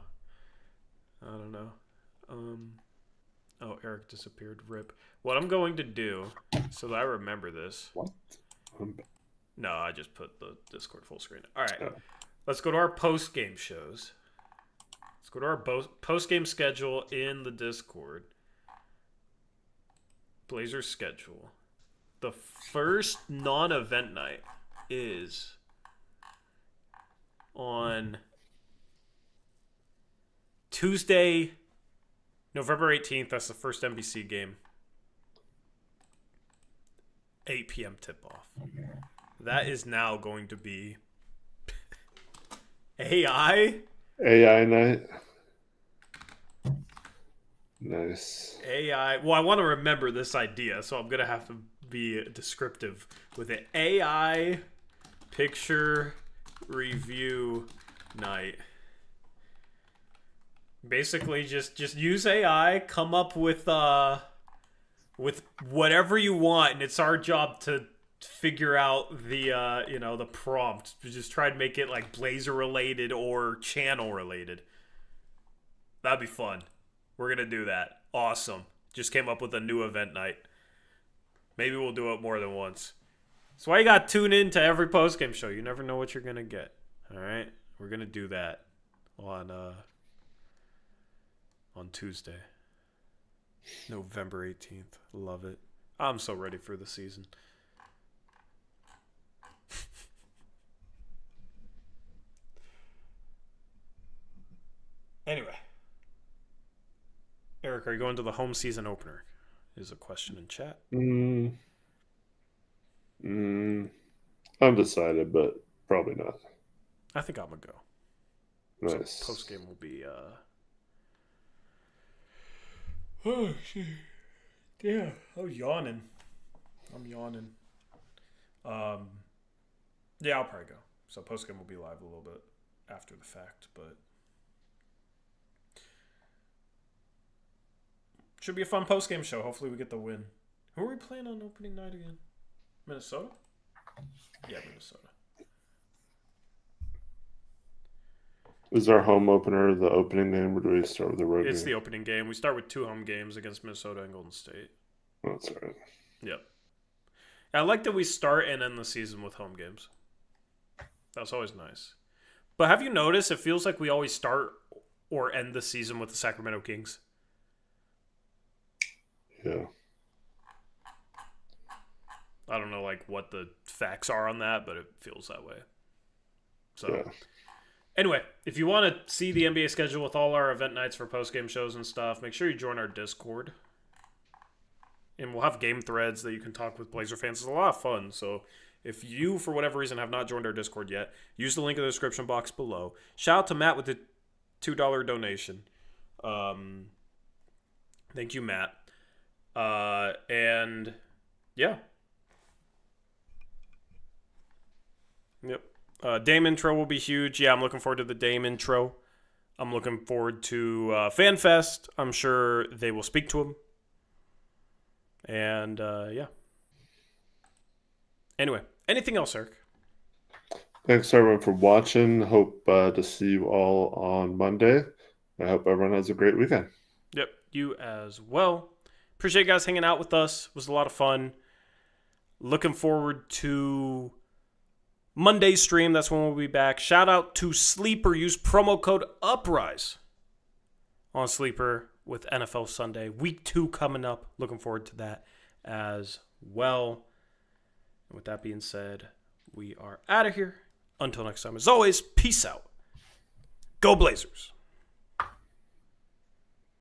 Oh, Eric disappeared. Rip. What I'm going to do, so that I remember this. What? No, I just put the Discord full screen. All right. Oh. Let's go to our post-game shows. Let's go to our post-game schedule in the Discord. Blazers schedule. The first non-event night is on Tuesday, November 18th. That's the first NBC game. 8 p.m. tip-off. That is now going to be AI night. Nice. AI. Well, I want to remember this idea, so I'm gonna have to be descriptive with it. AI picture review night. Basically, just use AI, come up with whatever you want, and it's our job to figure out the the prompt. Just try to make it like Blazer related or channel related. That'd be fun. We're gonna do that. Awesome. Just came up with a new event night. Maybe we'll do it more than once. That's why you gotta tune in to every postgame show. You never know what you're gonna get. Alright? We're gonna do that on Tuesday. November 18th. Love it. I'm so ready for the season. Anyway. Eric, are you going to the home season opener? Is a question in chat. Undecided, but probably not. I think I'm gonna go. Nice. So post game will be oh shit. Yeah, I'm yawning. Yeah, I'll probably go. So post game will be live a little bit after the fact, but should be a fun post game show. Hopefully we get the win. Who are we playing on opening night again? Minnesota? Yeah, Minnesota. Is our home opener the opening game, or do we start with the road game? It's the opening game. We start with 2 home games against Minnesota and Golden State. Oh, that's all right. Yep. I like that we start and end the season with home games. That's always nice. But have you noticed it feels like we always start or end the season with the Sacramento Kings? Yeah. I don't know like what the facts are on that, but it feels that way. So Yeah. Anyway, if you want to see the NBA schedule with all our event nights for post-game shows and stuff, make sure you join our Discord. And we'll have game threads that you can talk with Blazer fans. It's a lot of fun. So if you, for whatever reason, have not joined our Discord yet, use the link in the description box below. Shout out to Matt with the $2 donation. Thank you, Matt. And yeah. Yep. Dame intro will be huge. Yeah, I'm looking forward to the Dame intro. I'm looking forward to FanFest. I'm sure they will speak to him. And, yeah. Anyway, anything else, Eric? Thanks, everyone, for watching. Hope to see you all on Monday. I hope everyone has a great weekend. Yep, you as well. Appreciate you guys hanging out with us. It was a lot of fun. Looking forward to Monday's stream. That's when we'll be back. Shout out to Sleeper. Use promo code Uprise on Sleeper with NFL Sunday. Week 2 coming up. Looking forward to that as well. And with that being said, we are out of here. Until next time, as always, peace out. Go Blazers.